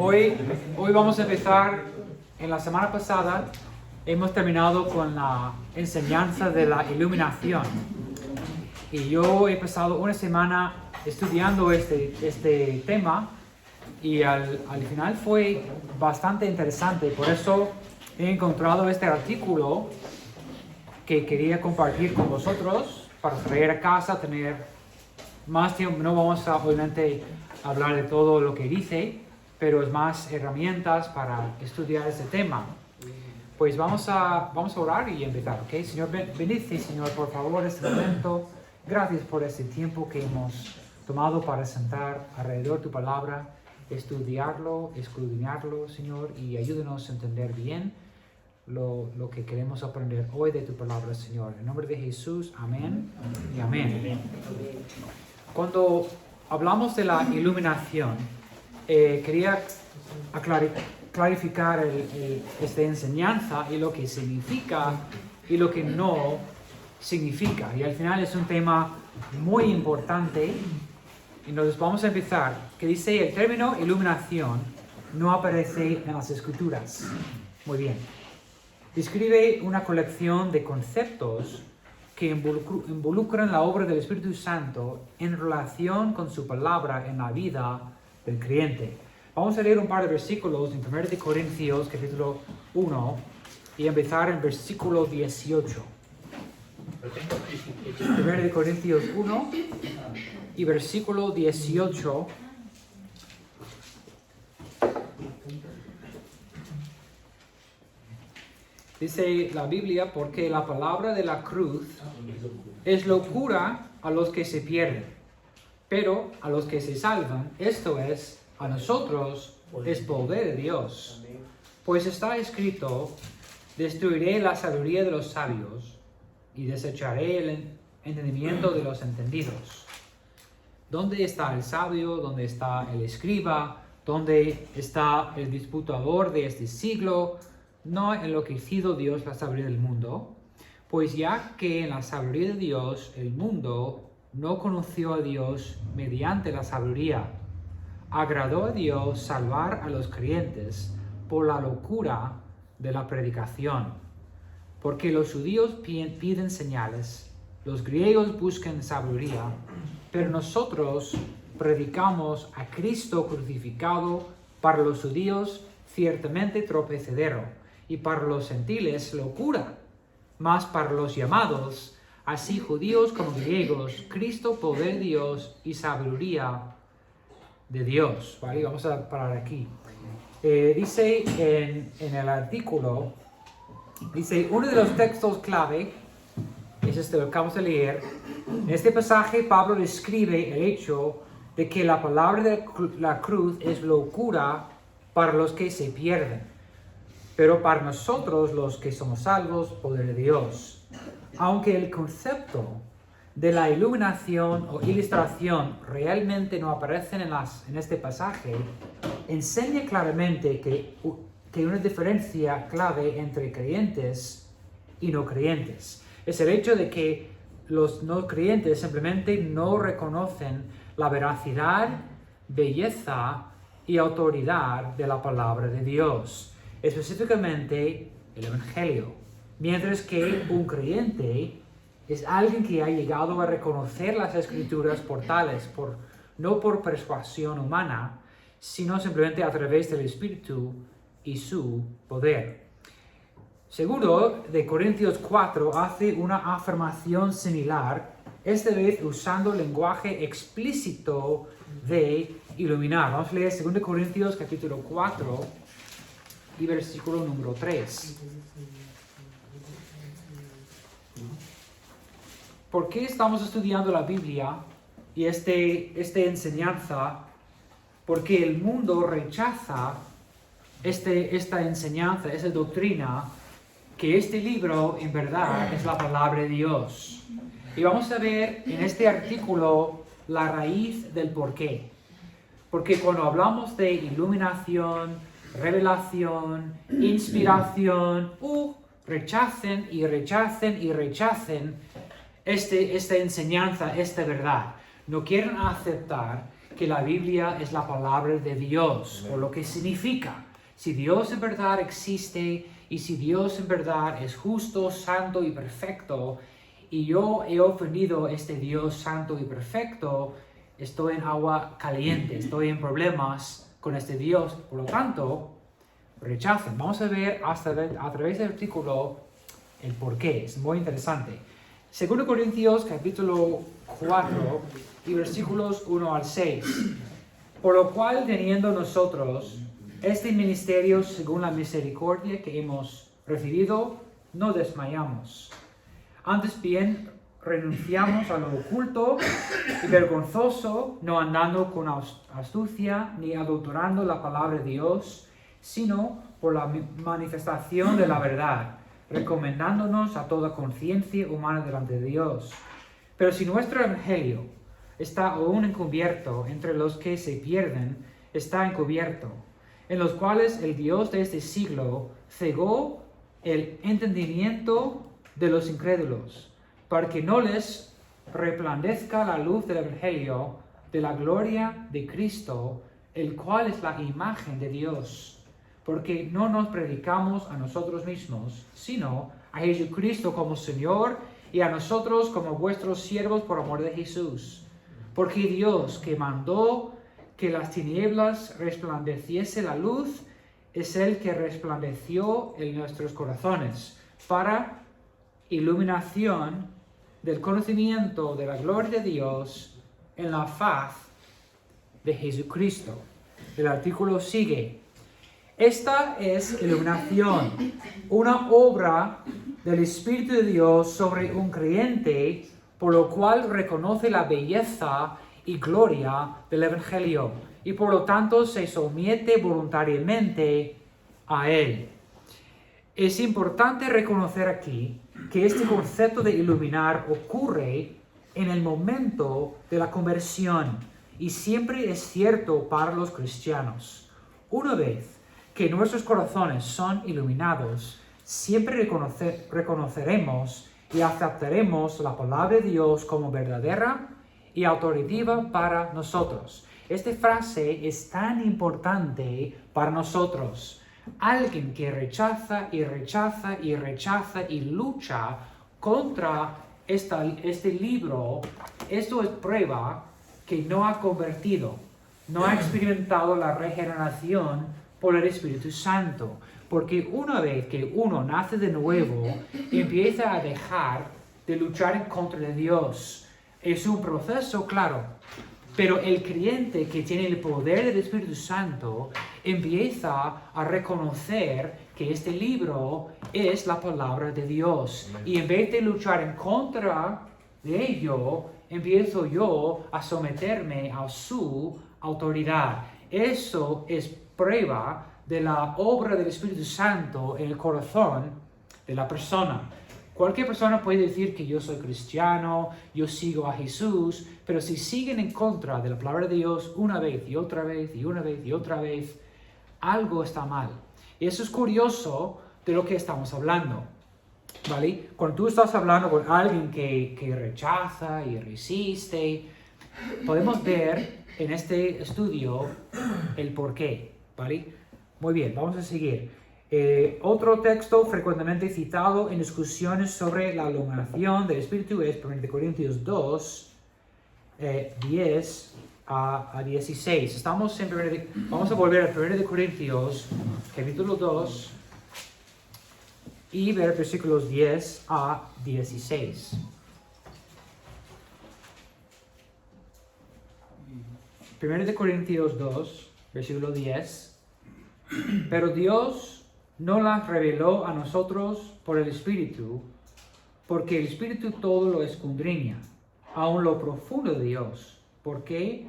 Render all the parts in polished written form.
Hoy vamos a empezar. En la semana pasada hemos terminado con la enseñanza de la iluminación. Y yo he pasado una semana estudiando este tema y al final fue bastante interesante. Por eso he encontrado este artículo que quería compartir con vosotros para traer a casa, tener más tiempo. No vamos a obviamente hablar de todo lo que dice, pero es más herramientas para estudiar este tema. Pues vamos a orar y empezar, ¿ok? Señor, bendice, Señor, por favor, este momento. Gracias por este tiempo que hemos tomado para sentar alrededor de tu palabra, estudiarlo, escudriñarlo, Señor, y ayúdanos a entender bien lo que queremos aprender hoy de tu palabra, Señor. En nombre de Jesús, amén y amén. Cuando hablamos de la iluminación, quería clarificar esta enseñanza y lo que significa y lo que no significa. Y al final es un tema muy importante. Entonces vamos a empezar. Que dice el término iluminación no aparece en las Escrituras. Muy bien. Describe una colección de conceptos que involucran la obra del Espíritu Santo en relación con su palabra en la vida del creyente. Vamos a leer un par de versículos en 1 Corintios, capítulo 1, y empezar en versículo 18. 1 Corintios 1 y versículo 18. Dice la Biblia, porque la palabra de la cruz es locura a los que se pierden, pero a los que se salvan, esto es, a nosotros, es poder de Dios. Pues está escrito, destruiré la sabiduría de los sabios y desecharé el entendimiento de los entendidos. ¿Dónde está el sabio? ¿Dónde está el escriba? ¿Dónde está el disputador de este siglo? ¿No ha enloquecido Dios la sabiduría del mundo? Pues ya que en la sabiduría de Dios el mundo no conoció a Dios mediante la sabiduría, agradó a Dios salvar a los creyentes por la locura de la predicación. Porque los judíos piden señales, los griegos buscan sabiduría, pero nosotros predicamos a Cristo crucificado, para los judíos ciertamente tropezadero, y para los gentiles locura, mas para los llamados, así judíos como griegos, Cristo poder de Dios y sabiduría de Dios. ¿Vale? Vamos a parar aquí. Dice en el artículo, dice, uno de los textos clave, es este lo que acabamos de leer. En este pasaje Pablo describe el hecho de que la palabra de la cruz es locura para los que se pierden, pero para nosotros los que somos salvos, poder de Dios. Aunque el concepto de la iluminación o ilustración realmente no aparecen en este pasaje, enseña claramente que hay una diferencia clave entre creyentes y no creyentes. Es el hecho de que los no creyentes simplemente no reconocen la veracidad, belleza y autoridad de la palabra de Dios, específicamente el Evangelio, mientras que un creyente es alguien que ha llegado a reconocer las Escrituras por tales, no por persuasión humana, sino simplemente a través del Espíritu y su poder. Segundo de Corintios 4 hace una afirmación similar, esta vez usando lenguaje explícito de iluminar. Vamos a leer 2 Corintios capítulo 4 y versículo número 3. ¿Por qué estamos estudiando la Biblia y esta enseñanza? Porque el mundo rechaza esta enseñanza, esta doctrina, que este libro en verdad es la palabra de Dios. Y vamos a ver en este artículo la raíz del por qué. Porque cuando hablamos de iluminación, revelación, inspiración, rechacen esta enseñanza, esta verdad. No quieren aceptar que la Biblia es la palabra de Dios, o lo que significa. Si Dios en verdad existe y si Dios en verdad es justo, santo y perfecto, y yo he ofendido a este Dios santo y perfecto, estoy en agua caliente, estoy en problemas con este Dios. Por lo tanto, rechacen. Vamos a ver a través del artículo el por qué. Es muy interesante. 2 Corintios capítulo 4 y versículos 1 al 6. Por lo cual, teniendo nosotros este ministerio según la misericordia que hemos recibido, no desmayamos. Antes bien, renunciamos a lo oculto y vergonzoso, no andando con astucia ni adulterando la palabra de Dios, sino por la manifestación de la verdad, recomendándonos a toda conciencia humana delante de Dios. Pero si nuestro evangelio está aún encubierto, entre los que se pierden está encubierto, en los cuales el Dios de este siglo cegó el entendimiento de los incrédulos, para que no les resplandezca la luz del evangelio de la gloria de Cristo, el cual es la imagen de Dios. Porque no nos predicamos a nosotros mismos, sino a Jesucristo como Señor y a nosotros como vuestros siervos por amor de Jesús. Porque Dios, que mandó que las tinieblas resplandeciese la luz, es el que resplandeció en nuestros corazones para iluminación del conocimiento de la gloria de Dios en la faz de Jesucristo. El artículo sigue. Esta es iluminación, una obra del Espíritu de Dios sobre un creyente, por lo cual reconoce la belleza y gloria del Evangelio y por lo tanto se somete voluntariamente a él. Es importante reconocer aquí que este concepto de iluminar ocurre en el momento de la conversión y siempre es cierto para los cristianos. Una vez que nuestros corazones son iluminados, siempre reconoceremos y aceptaremos la palabra de Dios como verdadera y autoritativa para nosotros. Esta frase es tan importante para nosotros. Alguien que rechaza y rechaza y rechaza y lucha contra este libro, esto es prueba que no ha convertido, no ha experimentado la regeneración por el Espíritu Santo. Porque una vez que uno nace de nuevo, empieza a dejar de luchar en contra de Dios. Es un proceso, claro, pero el creyente que tiene el poder del Espíritu Santo empieza a reconocer que este libro es la palabra de Dios. Y en vez de luchar en contra de ello, empiezo yo a someterme a su autoridad. Eso es prueba de la obra del Espíritu Santo en el corazón de la persona. Cualquier persona puede decir que yo soy cristiano, yo sigo a Jesús, pero si siguen en contra de la palabra de Dios una vez y otra vez y una vez y otra vez, algo está mal. Y eso es curioso de lo que estamos hablando, ¿vale? Cuando tú estás hablando con alguien que rechaza y resiste, podemos ver en este estudio el porqué, ¿vale? Muy bien, vamos a seguir. Otro texto frecuentemente citado en discusiones sobre la iluminación del Espíritu es 1 Corintios 2, 10 a 16. Vamos a volver a 1 Corintios, capítulo 2, y ver versículos 10 a 16. 1 Corintios 2, versículo 10. Pero Dios no las reveló a nosotros por el Espíritu, porque el Espíritu todo lo escudriña, aun lo profundo de Dios. Porque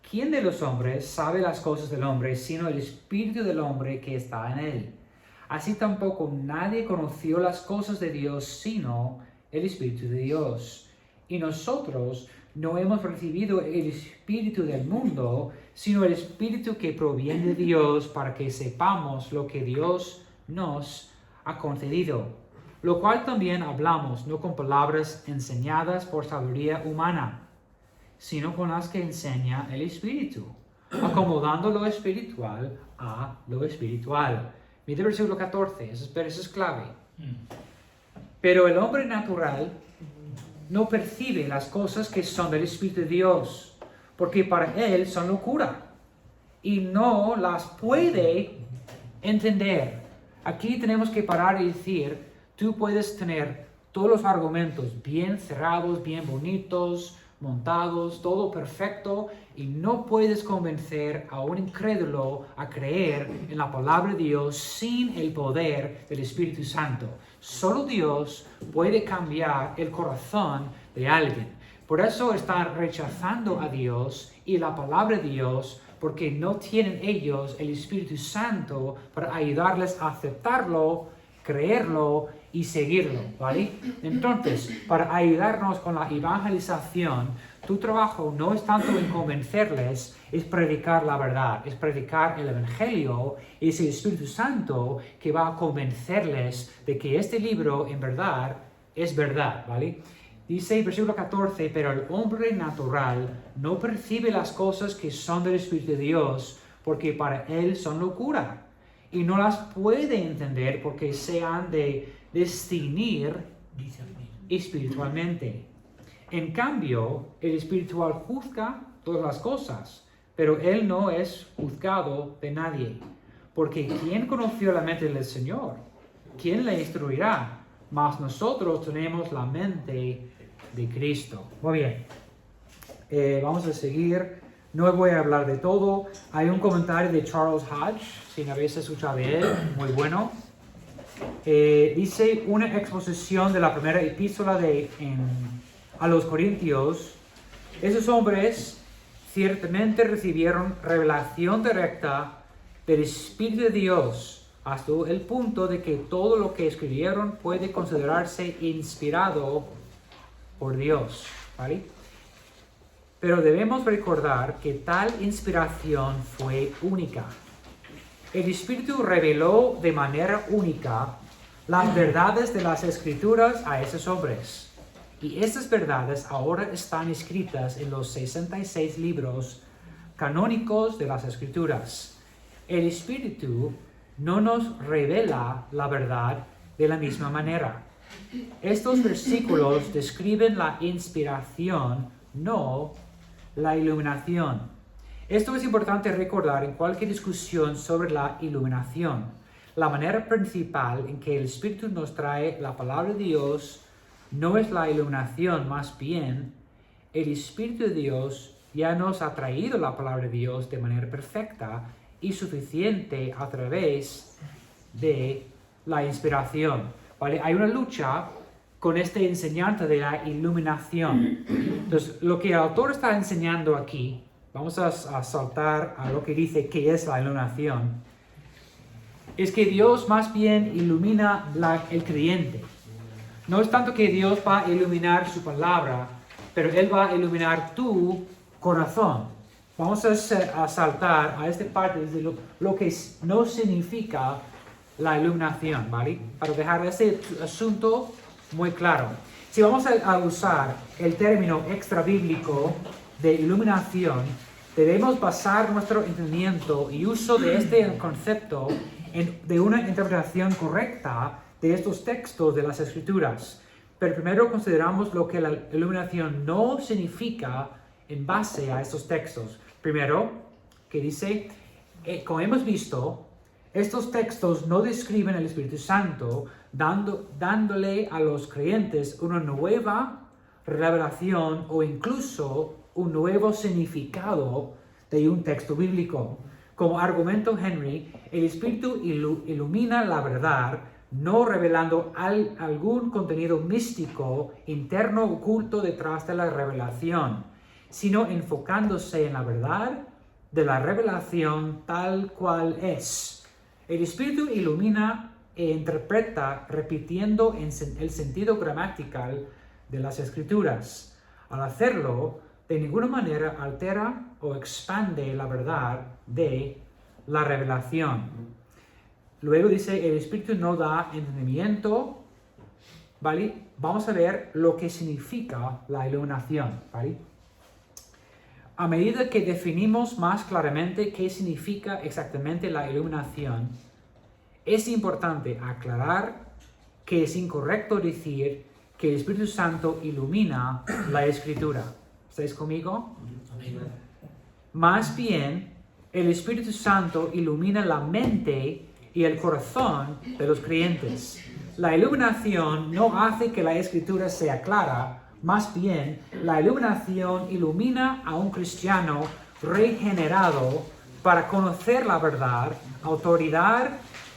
¿quién de los hombres sabe las cosas del hombre, sino el Espíritu del hombre que está en él? Así tampoco nadie conoció las cosas de Dios, sino el Espíritu de Dios. Y nosotros no hemos recibido el espíritu del mundo, sino el Espíritu que proviene de Dios, para que sepamos lo que Dios nos ha concedido. Lo cual también hablamos, no con palabras enseñadas por sabiduría humana, sino con las que enseña el Espíritu, acomodando lo espiritual a lo espiritual. Mira el versículo 14, eso es clave. Pero el hombre natural no percibe las cosas que son del Espíritu de Dios, porque para él son locura, y no las puede entender. Aquí tenemos que parar y decir, tú puedes tener todos los argumentos bien cerrados, bien bonitos, montados, todo perfecto, y no puedes convencer a un incrédulo a creer en la palabra de Dios sin el poder del Espíritu Santo. Solo Dios puede cambiar el corazón de alguien. Por eso están rechazando a Dios y la palabra de Dios, porque no tienen ellos el Espíritu Santo para ayudarles a aceptarlo, creerlo y seguirlo, ¿vale? Entonces, para ayudarnos con la evangelización, tu trabajo no es tanto en convencerles, es predicar la verdad, es predicar el Evangelio, y es el Espíritu Santo que va a convencerles de que este libro en verdad es verdad, ¿vale? Dice, versículo 14, pero el hombre natural no percibe las cosas que son del Espíritu de Dios, porque para él son locura, y no las puede entender porque se han de discernir espiritualmente. En cambio, el espiritual juzga todas las cosas, pero él no es juzgado de nadie. Porque ¿quién conoció la mente del Señor? ¿Quién le instruirá? Mas nosotros tenemos la mente de Cristo. Muy bien. Vamos a seguir. No voy a hablar de todo. Hay un comentario de Charles Hodge, si no habéis escuchado de él, muy bueno. Dice una exposición de la primera epístola a los Corintios. Esos hombres ciertamente recibieron revelación directa del Espíritu de Dios, hasta el punto de que todo lo que escribieron puede considerarse inspirado por Dios, ¿vale? Pero debemos recordar que tal inspiración fue única. El Espíritu reveló de manera única las verdades de las Escrituras a esos hombres. Y estas verdades ahora están escritas en los 66 libros canónicos de las Escrituras. El Espíritu no nos revela la verdad de la misma manera. Estos versículos describen la inspiración, no la iluminación. Esto es importante recordar en cualquier discusión sobre la iluminación. La manera principal en que el Espíritu nos trae la palabra de Dios no es la iluminación, más bien el Espíritu de Dios ya nos ha traído la palabra de Dios de manera perfecta y suficiente a través de la inspiración. ¿Vale? Hay una lucha con esta enseñanza de la iluminación. Entonces, lo que el autor está enseñando aquí, vamos a saltar a lo que dice que es la iluminación, es que Dios más bien ilumina el creyente. No es tanto que Dios va a iluminar su palabra, pero Él va a iluminar tu corazón. Vamos a saltar a esta parte de lo que no significa la iluminación, ¿vale? Para dejar ese asunto muy claro. Si vamos a usar el término extrabíblico de iluminación, debemos basar nuestro entendimiento y uso de este concepto de una interpretación correcta de estos textos de las Escrituras. Pero primero consideramos lo que la iluminación no significa en base a estos textos. Primero, que dice, como hemos visto, estos textos no describen el Espíritu Santo, dándole a los creyentes una nueva revelación o incluso un nuevo significado de un texto bíblico. Como argumento Henry, el Espíritu ilumina la verdad, no revelando algún contenido místico interno oculto detrás de la revelación, sino enfocándose en la verdad de la revelación tal cual es. El Espíritu ilumina e interpreta repitiendo el sentido gramatical de las Escrituras. Al hacerlo, de ninguna manera altera o expande la verdad de la revelación. Luego dice, el Espíritu no da entendimiento, ¿vale? Vamos a ver lo que significa la iluminación, ¿vale? a medida que definimos más claramente qué significa exactamente la iluminación, es importante aclarar que es incorrecto decir que el Espíritu Santo ilumina la Escritura. ¿Estáis conmigo? Más bien, el Espíritu Santo ilumina la mente y el corazón de los creyentes. La iluminación no hace que la Escritura sea clara, más bien, la iluminación ilumina a un cristiano regenerado para conocer la verdad, autoridad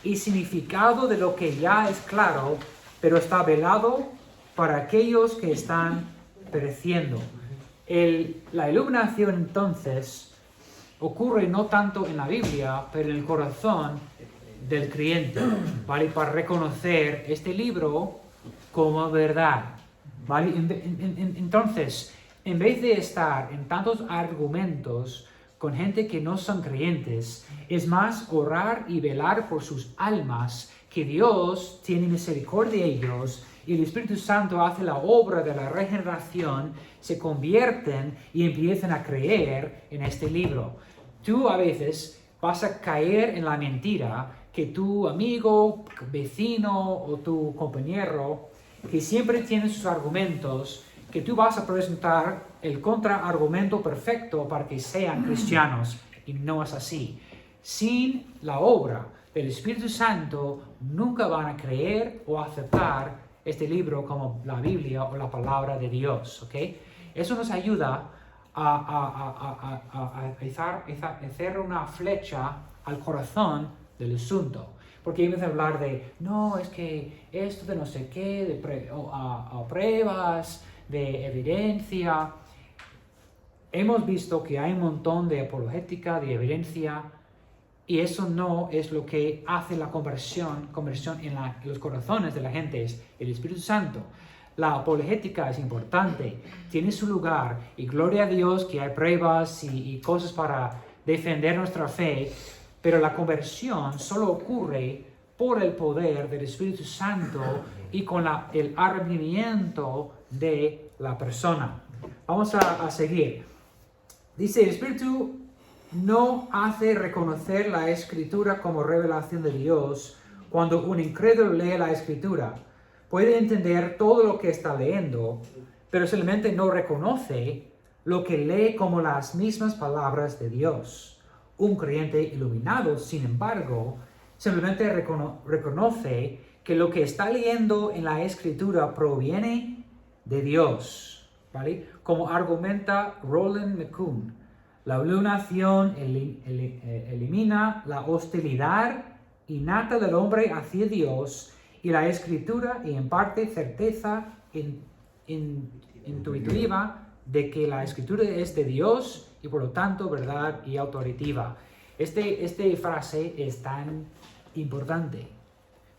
y significado de lo que ya es claro, pero está velado para aquellos que están pereciendo. La iluminación entonces ocurre no tanto en la Biblia, pero en el corazón del creyente, ¿vale? Para reconocer este libro como verdad, ¿vale? Entonces, en vez de estar en tantos argumentos con gente que no son creyentes, es más orar y velar por sus almas, que Dios tiene misericordia de ellos y el Espíritu Santo hace la obra de la regeneración, se convierten y empiezan a creer en este libro. Tú a veces vas a caer en la mentira que tu amigo, vecino o tu compañero, que siempre tiene sus argumentos, que tú vas a presentar el contraargumento perfecto para que sean cristianos, y no es así. Sin la obra del Espíritu Santo, nunca van a creer o aceptar este libro como la Biblia o la palabra de Dios, ¿ok? Eso nos ayuda a hacer una flecha al corazón del asunto. Porque en vez de hablar de, no, es que esto de no sé qué, de pruebas, de evidencia, hemos visto que hay un montón de apologética, de evidencia, y eso no es lo que hace la conversión en los corazones de la gente, es el Espíritu Santo. La apologética es importante, tiene su lugar, y gloria a Dios que hay pruebas y cosas para defender nuestra fe, pero la conversión solo ocurre por el poder del Espíritu Santo y con el arrepentimiento de la persona. Vamos a seguir. Dice, el Espíritu no hace reconocer la Escritura como revelación de Dios. Cuando un incrédulo lee la Escritura, puede entender todo lo que está leyendo, pero simplemente no reconoce lo que lee como las mismas palabras de Dios. Un creyente iluminado, sin embargo, simplemente reconoce que lo que está leyendo en la Escritura proviene de Dios, ¿vale? Como argumenta Roland McCune, la iluminación elimina la hostilidad innata del hombre hacia Dios y la Escritura y imparte certeza intuitiva de que la Escritura es de Dios y por lo tanto verdad y autoritativa. Esta frase es tan importante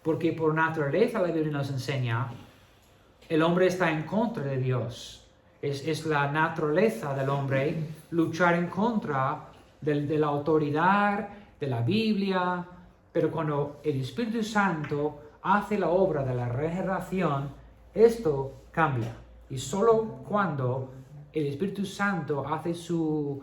porque por naturaleza la Biblia nos enseña el hombre está en contra de Dios. Es la naturaleza del hombre luchar en contra de la autoridad de la Biblia, pero cuando el Espíritu Santo hace la obra de la regeneración, esto cambia. Y solo cuando el Espíritu Santo hace su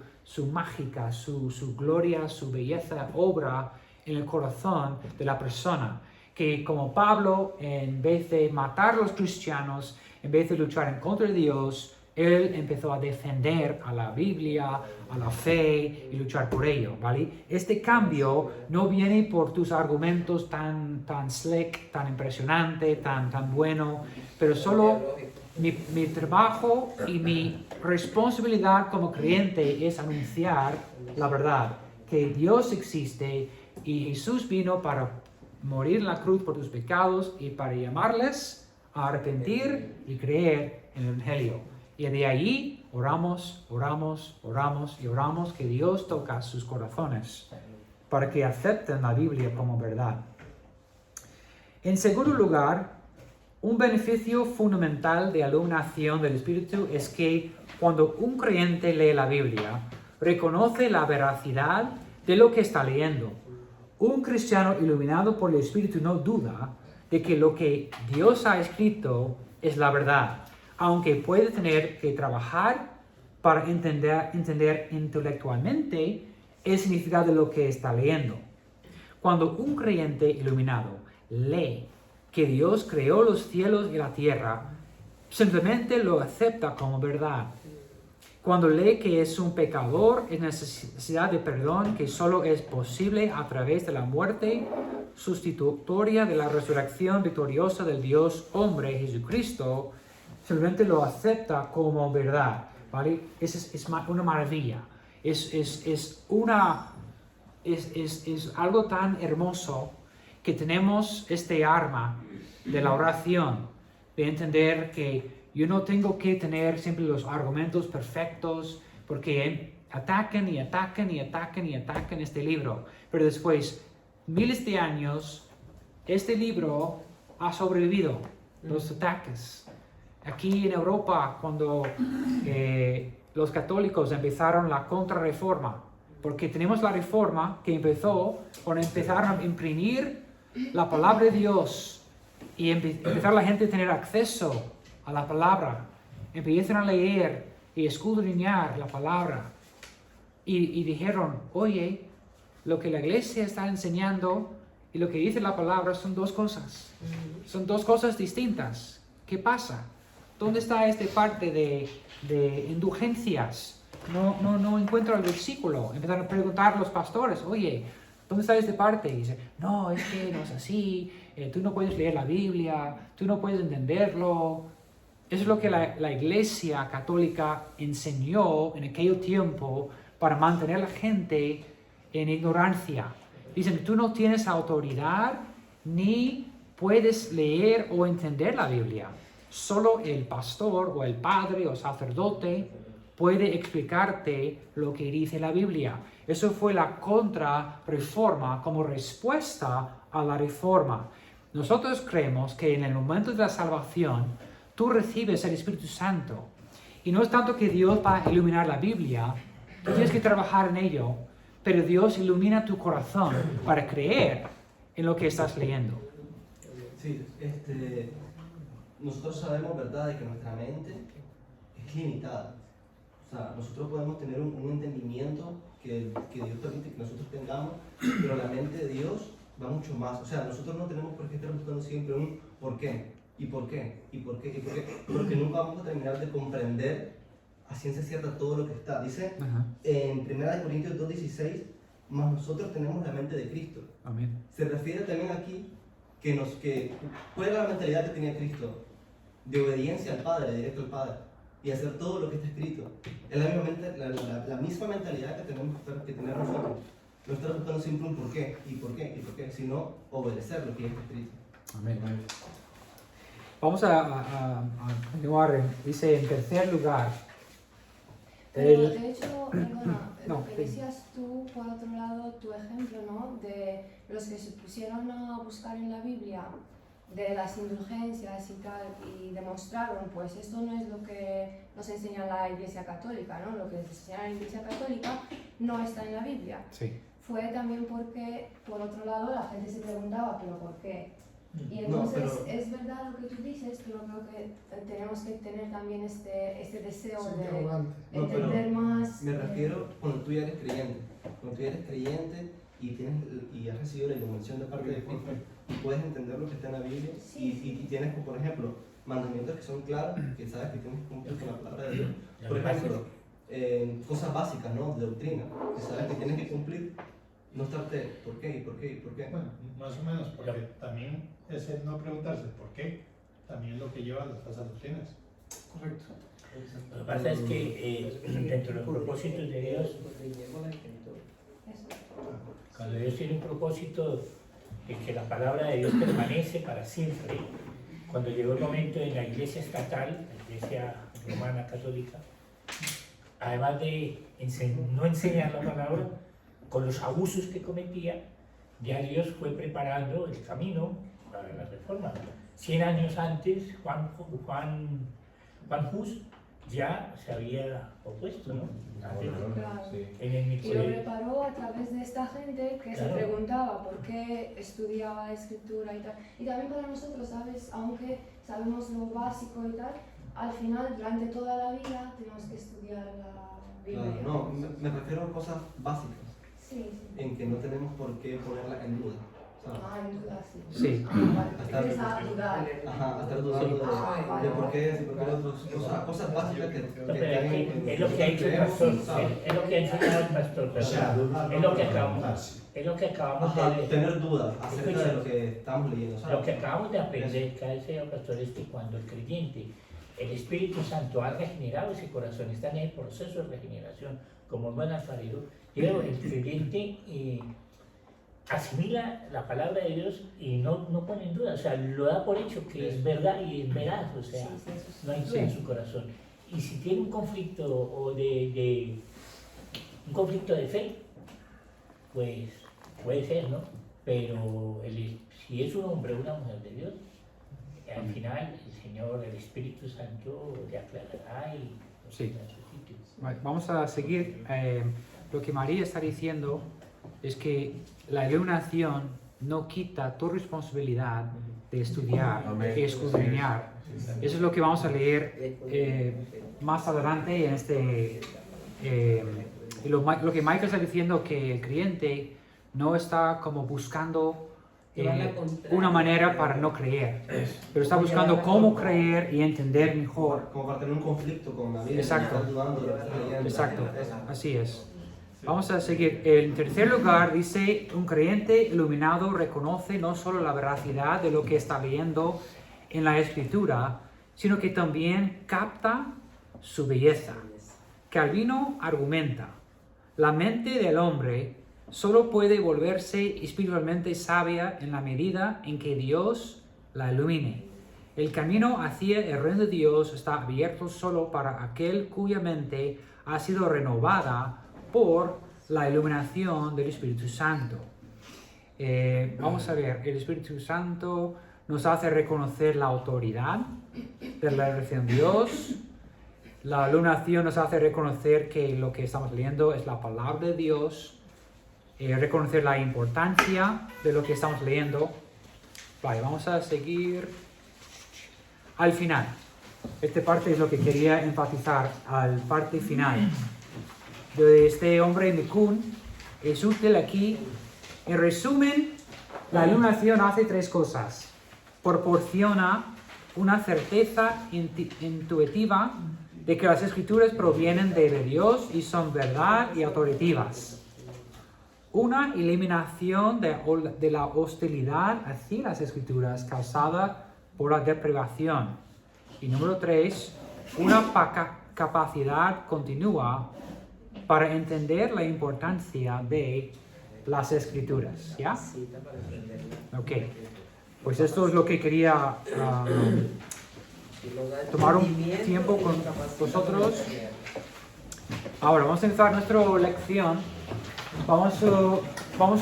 mágica, su gloria, su belleza, obra en el corazón de la persona, que como Pablo, en vez de matar a los cristianos, en vez de luchar en contra de Dios, él empezó a defender a la Biblia, a la fe y luchar por ello, ¿vale? Este cambio no viene por tus argumentos tan slick, tan impresionante, tan bueno, pero solo mi trabajo y mi responsabilidad como creyente es anunciar la verdad, que Dios existe y Jesús vino para morir en la cruz por tus pecados y para llamarles a arrepentir y creer en el Evangelio. Y de ahí oramos que Dios toca sus corazones para que acepten la Biblia como verdad. En segundo lugar, un beneficio fundamental de la iluminación del Espíritu es que cuando un creyente lee la Biblia, reconoce la veracidad de lo que está leyendo. Un cristiano iluminado por el Espíritu no duda de que lo que Dios ha escrito es la verdad, aunque puede tener que trabajar para entender intelectualmente el significado de lo que está leyendo. Cuando un creyente iluminado lee que Dios creó los cielos y la tierra, simplemente lo acepta como verdad. Cuando lee que es un pecador en necesidad de perdón que solo es posible a través de la muerte sustitutoria de la resurrección victoriosa del Dios hombre Jesucristo, simplemente lo acepta como verdad, ¿vale? Es una maravilla. Es algo tan hermoso que tenemos este arma de la oración, de entender que yo no tengo que tener siempre los argumentos perfectos, porque atacan y atacan y atacan y atacan este libro. Pero después, miles de años, este libro ha sobrevivido los ataques. Aquí en Europa, cuando los católicos empezaron la contrarreforma, porque tenemos la reforma que empezó cuando empezaron a imprimir la palabra de Dios y empezar la gente a tener acceso a la palabra, empiezan a leer y escudriñar la palabra y dijeron, oye, lo que la iglesia está enseñando y lo que dice la palabra son dos cosas distintas. ¿Qué pasa? ¿Dónde está esta parte de indulgencias? No encuentro el versículo. Empezaron a preguntar a los pastores, oye, ¿dónde está esta parte? Y dice, no, es que no es así, tú no puedes leer la Biblia, tú no puedes entenderlo. Eso es lo que la Iglesia Católica enseñó en aquel tiempo para mantener a la gente en ignorancia. Dicen, tú no tienes autoridad ni puedes leer o entender la Biblia. Solo el pastor o el padre o sacerdote puede explicarte lo que dice la Biblia. Eso fue la contrarreforma como respuesta a la reforma. Nosotros creemos que en el momento de la salvación, tú recibes el Espíritu Santo. Y no es tanto que Dios va a iluminar la Biblia, tú tienes que trabajar en ello, pero Dios ilumina tu corazón para creer en lo que estás leyendo. Sí, nosotros sabemos, ¿verdad?, de que nuestra mente es limitada. O sea, nosotros podemos tener un entendimiento que Dios permite que nosotros tengamos, pero la mente de Dios va mucho más. O sea, nosotros no tenemos por qué estar buscando siempre un ¿por qué? ¿Y por qué? ¿Y por qué? ¿Y por qué? Porque nunca vamos a terminar de comprender a ciencia cierta todo lo que está. Dice en 1 Corintios 2:16, mas nosotros tenemos la mente de Cristo. Amén. Se refiere también aquí ¿cuál era la mentalidad que tenía Cristo? De obediencia al Padre, directo al Padre, y hacer todo lo que está escrito. Es la misma mentalidad que tenemos que tener nosotros. No estar buscando siempre un por qué, y por qué, y por qué, sino obedecer lo que está escrito. Amén. Vamos a continuar. Dice en tercer lugar. Pero de hecho, perdona, No, lo que decías tú, por otro lado, tu ejemplo, ¿no? De los que se pusieron a buscar en la Biblia, de las indulgencias y tal, y demostraron, pues esto no es lo que nos enseña la Iglesia Católica, ¿no? Lo que nos enseña la Iglesia Católica no está en la Biblia. Sí. Fue también porque, por otro lado, la gente se preguntaba, ¿pero por qué? Y entonces, es verdad lo que tú dices, pero creo que tenemos que tener también este deseo de entender más. Me refiero cuando tú ya eres creyente. Cuando tú ya eres creyente y has recibido la iluminación de parte de Cristo, y puedes entender lo que está en la Biblia, y tienes, por ejemplo, mandamientos que son claros, que sabes que tienes que cumplir con la palabra de Dios. Por ejemplo, cosas básicas, ¿no?, de doctrina, que sabes que tienes que cumplir. No estarte, ¿por qué? ¿Y por qué? ¿Y por qué? Bueno, más o menos, porque también es el no preguntarse por qué, también es lo que lleva a las falsas doctrinas. Correcto. Lo que pasa es que dentro de los propósitos de Dios, cuando Dios tiene un propósito de que la palabra de Dios permanece para siempre, cuando llegó el momento en la iglesia estatal, la iglesia romana católica, además de no enseñar la palabra, con los abusos que cometía, ya Dios fue preparando el camino para la reforma. 100 años antes, Juan Hus ya se había opuesto, ¿no? Claro. En Y lo preparó a través de esta gente que se preguntaba por qué estudiaba la escritura y tal. Y también para nosotros, ¿sabes? Aunque sabemos lo básico y tal, al final, durante toda la vida, tenemos que estudiar la Biblia. Claro, no, me refiero a cosas básicas, Sí, sí. en que no tenemos por qué ponerla en duda, ¿sabes? Ah, en duda, sí. Sí. Vale, Hasta- empieza a dudar. Ajá, estar dudando de por qué es y por qué lo otro. O sea, cosas básicas que Pero tienen es lo que ha hecho el pastor, ¿sabes? es lo que ha enseñado el pastor, es lo que acabamos Ajá, de tener dudas acerca de lo que estamos leyendo, Lo ¿sabes? que acabamos de aprender, que ha enseñado el pastor, es que cuando el creyente, el Espíritu Santo ha regenerado ese corazón, está en el proceso de regeneración, como el buen alfarero, pero el creyente asimila la palabra de Dios y no pone en duda, o sea, lo da por hecho que es verdad y es veraz, o sea, Sí, sí, eso sí. no hay duda en su corazón. Y si tiene un conflicto o un conflicto de fe, pues puede ser, ¿no? Pero si es un hombre o una mujer de Dios, al final el Señor, el Espíritu Santo le aclarará y lo Sí. pondrá en su sitio. Vale, vamos a seguir. Lo que María está diciendo es que la iluminación no quita tu responsabilidad de estudiar, de escudriñar. Eso es lo que vamos a leer más adelante en este... lo que Michael está diciendo, que el creyente no está como buscando una manera para no creer, pero está buscando cómo creer y entender mejor. Como para tener un conflicto con la vida. Exacto. Estar dudando de lo que está leyendo. Exacto, Eso. así es. Vamos a seguir. En tercer lugar, dice, un creyente iluminado reconoce no solo la veracidad de lo que está leyendo en la Escritura, sino que también capta su belleza. Calvino argumenta, la mente del hombre solo puede volverse espiritualmente sabia en la medida en que Dios la ilumine. El camino hacia el reino de Dios está abierto solo para aquel cuya mente ha sido renovada por la iluminación del Espíritu Santo. Vamos a ver, el Espíritu Santo nos hace reconocer la autoridad de la revelación de Dios. La iluminación nos hace reconocer que lo que estamos leyendo es la palabra de Dios. Reconocer la importancia de lo que estamos leyendo. Vale, vamos a seguir al final. Esta parte es lo que quería enfatizar, al parte final de este hombre Mikun. Es útil aquí. En resumen, la iluminación hace tres cosas. Proporciona una certeza intuitiva de que las escrituras provienen de Dios y son verdad y autoritativas. Una eliminación de la hostilidad hacia las escrituras causada por la deprivación. Y número 3, una capacidad continua para entender la importancia de las escrituras. ¿Ya? Ok. Pues esto es lo que quería tomar un tiempo con vosotros. Ahora vamos a empezar nuestra lección. Vamos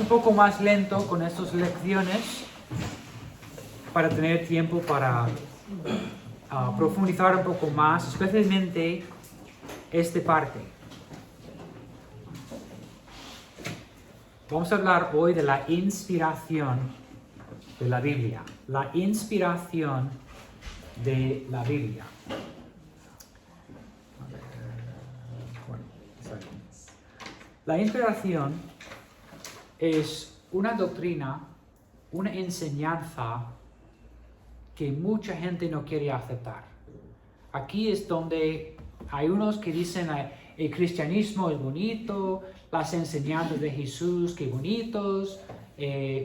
un poco más lento con estas lecciones para tener tiempo para profundizar un poco más, especialmente esta parte. Vamos a hablar hoy de la inspiración de la Biblia. La inspiración de la Biblia. La inspiración es una doctrina, una enseñanza que mucha gente no quiere aceptar. Aquí es donde hay unos que dicen el cristianismo es bonito, las enseñanzas de Jesús, qué bonitos,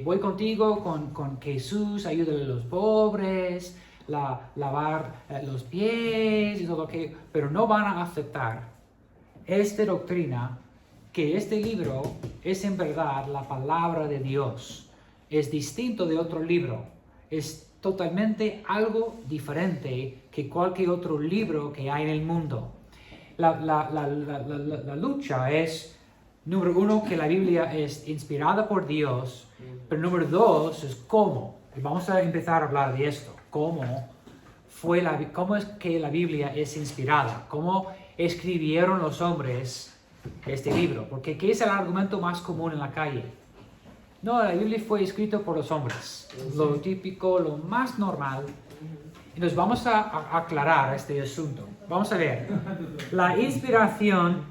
voy contigo con Jesús, ayúdale a los pobres, lavar los pies y todo lo que... Pero no van a aceptar esta doctrina, que este libro es en verdad la palabra de Dios. Es distinto de otro libro. Es totalmente algo diferente que cualquier otro libro que hay en el mundo. La lucha es, número 1, que la Biblia es inspirada por Dios, pero número 2 es cómo. Y vamos a empezar a hablar de esto. ¿Cómo es que la Biblia es inspirada? ¿Cómo escribieron los hombres este libro? Porque ¿qué es el argumento más común en la calle? No, la Biblia fue escrita por los hombres. Lo típico, lo más normal. Y nos vamos a aclarar este asunto. Vamos a ver. La inspiración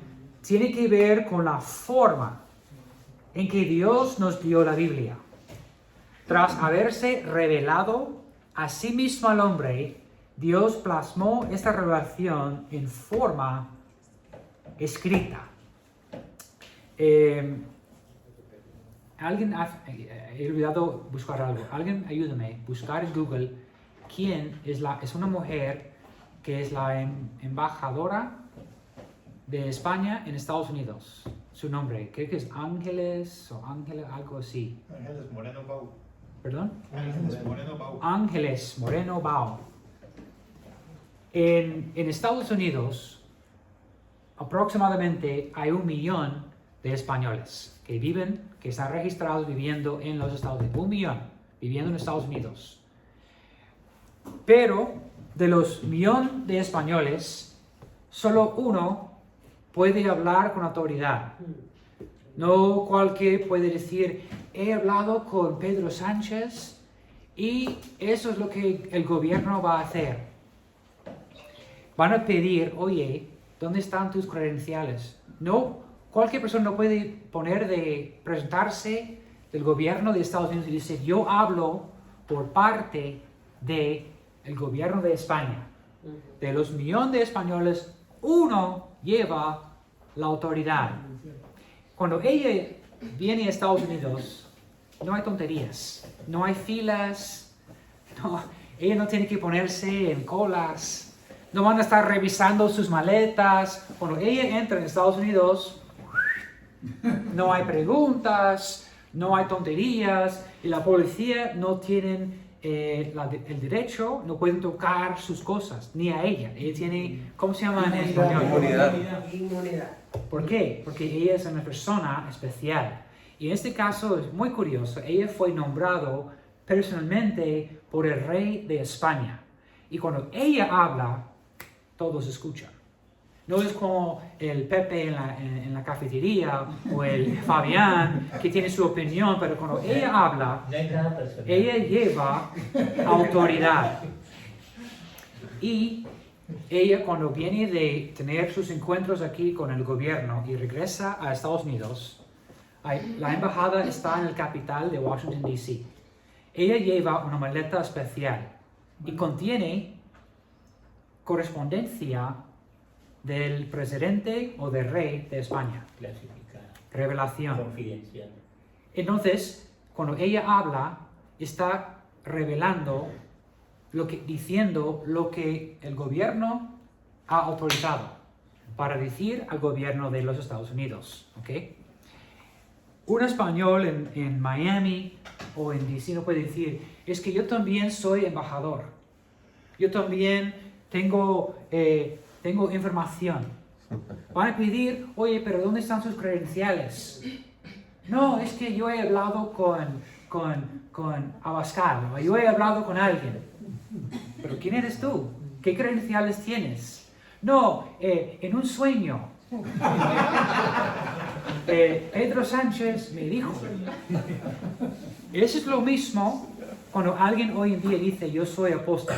tiene que ver con la forma en que Dios nos dio la Biblia. Tras haberse revelado a sí mismo al hombre, Dios plasmó esta revelación en forma escrita. He olvidado buscar algo. Alguien ayúdame. Buscar en Google quién es una mujer que es la embajadora de España en Estados Unidos. Su nombre, creo que es Ángeles o Ángeles, algo así. Ángeles Moreno Bau. ¿Perdón? Ángeles Moreno Bau. Ángeles Moreno Bau. En Estados Unidos, aproximadamente hay 1 millón de españoles que están registrados viviendo en los Estados Unidos. 1 millón viviendo en Estados Unidos. Pero de los 1 millón de españoles, solo 1 puede hablar con autoridad. No cualquier puede decir, he hablado con Pedro Sánchez y eso es lo que el gobierno va a hacer. Van a pedir, oye, ¿dónde están tus credenciales? No, cualquier persona no puede presentarse del gobierno de Estados Unidos y decir, yo hablo por parte del gobierno de España. De los 1 millón de españoles, 1 lleva la autoridad. Cuando ella viene a Estados Unidos, no hay tonterías, no hay filas, ella no tiene que ponerse en colas, no van a estar revisando sus maletas. Cuando ella entra en Estados Unidos, no hay preguntas, no hay tonterías, y la policía no tienen el derecho, no pueden tocar sus cosas, ni a ella. Ella tiene, ¿cómo se llama en español? Inmunidad. ¿Por qué? Porque ella es una persona especial. Y en este caso es muy curioso. Ella fue nombrado personalmente por el rey de España. Y cuando ella habla, todos escuchan. No es como el Pepe en la cafetería o el Fabián que tiene su opinión, pero cuando ella habla, No hay nada personal. ella lleva autoridad. Y ella cuando viene de tener sus encuentros aquí con el gobierno y regresa a Estados Unidos, la embajada está en el capital de Washington, D.C. Ella lleva una maleta especial y contiene correspondencia del presidente o del rey de España. Clasificada. Revelación. Confidencial. Entonces, cuando ella habla, está revelando, diciendo lo que el gobierno ha autorizado para decir al gobierno de los Estados Unidos. ¿Okay? Un español en Miami o en DC no puede decir, es que yo también soy embajador. Yo también tengo información. Van a pedir, oye, pero ¿dónde están sus credenciales? No, es que yo he hablado con Abascal, o yo he hablado con alguien. ¿Pero quién eres tú? ¿Qué credenciales tienes? No, en un sueño. Pedro Sánchez me dijo. Eso es lo mismo cuando alguien hoy en día dice, yo soy apóstol.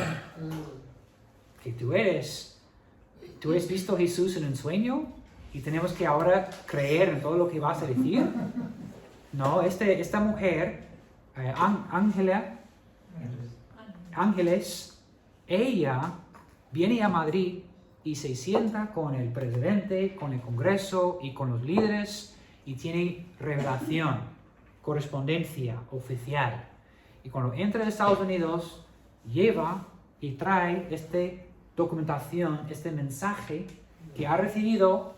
Que tú has visto a Jesús en un sueño y tenemos que ahora creer en todo lo que vas a decir. No, esta mujer, Ángeles, ella viene a Madrid y se sienta con el presidente, con el Congreso y con los líderes y tiene revelación, correspondencia oficial. Y cuando entra a Estados Unidos, lleva y trae esta documentación, este mensaje que ha recibido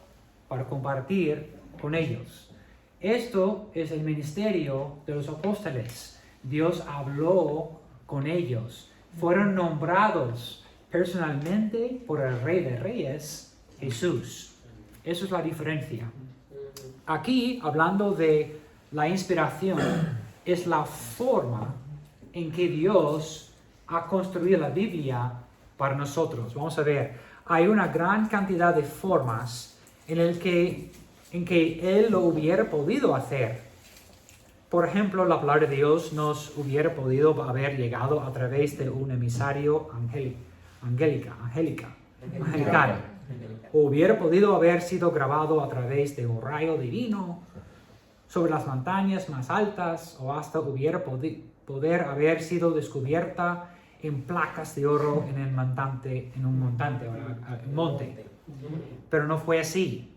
para compartir con ellos. Esto es el ministerio de los apóstoles. Dios habló con ellos. Fueron nombrados personalmente por el Rey de Reyes, Jesús. Eso es la diferencia. Aquí, hablando de la inspiración, es la forma en que Dios ha construido la Biblia para nosotros. Vamos a ver, hay una gran cantidad de formas en que Él lo hubiera podido hacer. Por ejemplo, la palabra de Dios nos hubiera podido haber llegado a través de un emisario angelical. O hubiera podido haber sido grabado a través de un rayo divino sobre las montañas más altas, o hasta hubiera poder haber sido descubierta en placas de oro en un monte. Pero no fue así.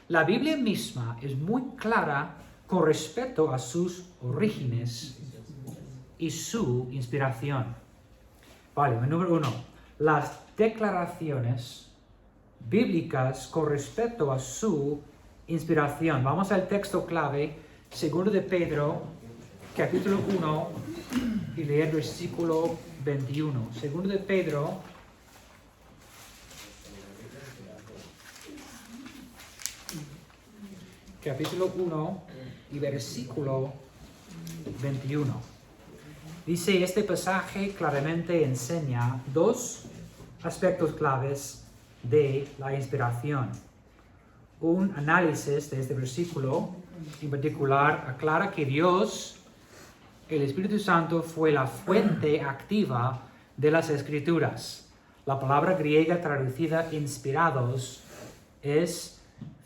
La Biblia misma es muy clara con respecto a sus orígenes y su inspiración. Vale, número 1. Las declaraciones bíblicas con respecto a su inspiración. Vamos al texto clave, 2 de Pedro, capítulo 1, y leer versículo 21. 2 de Pedro, capítulo 1 y versículo 21. Dice, este pasaje claramente enseña dos aspectos claves de la inspiración. Un análisis de este versículo en particular aclara que Dios, el Espíritu Santo, fue la fuente activa de las Escrituras. La palabra griega traducida inspirados es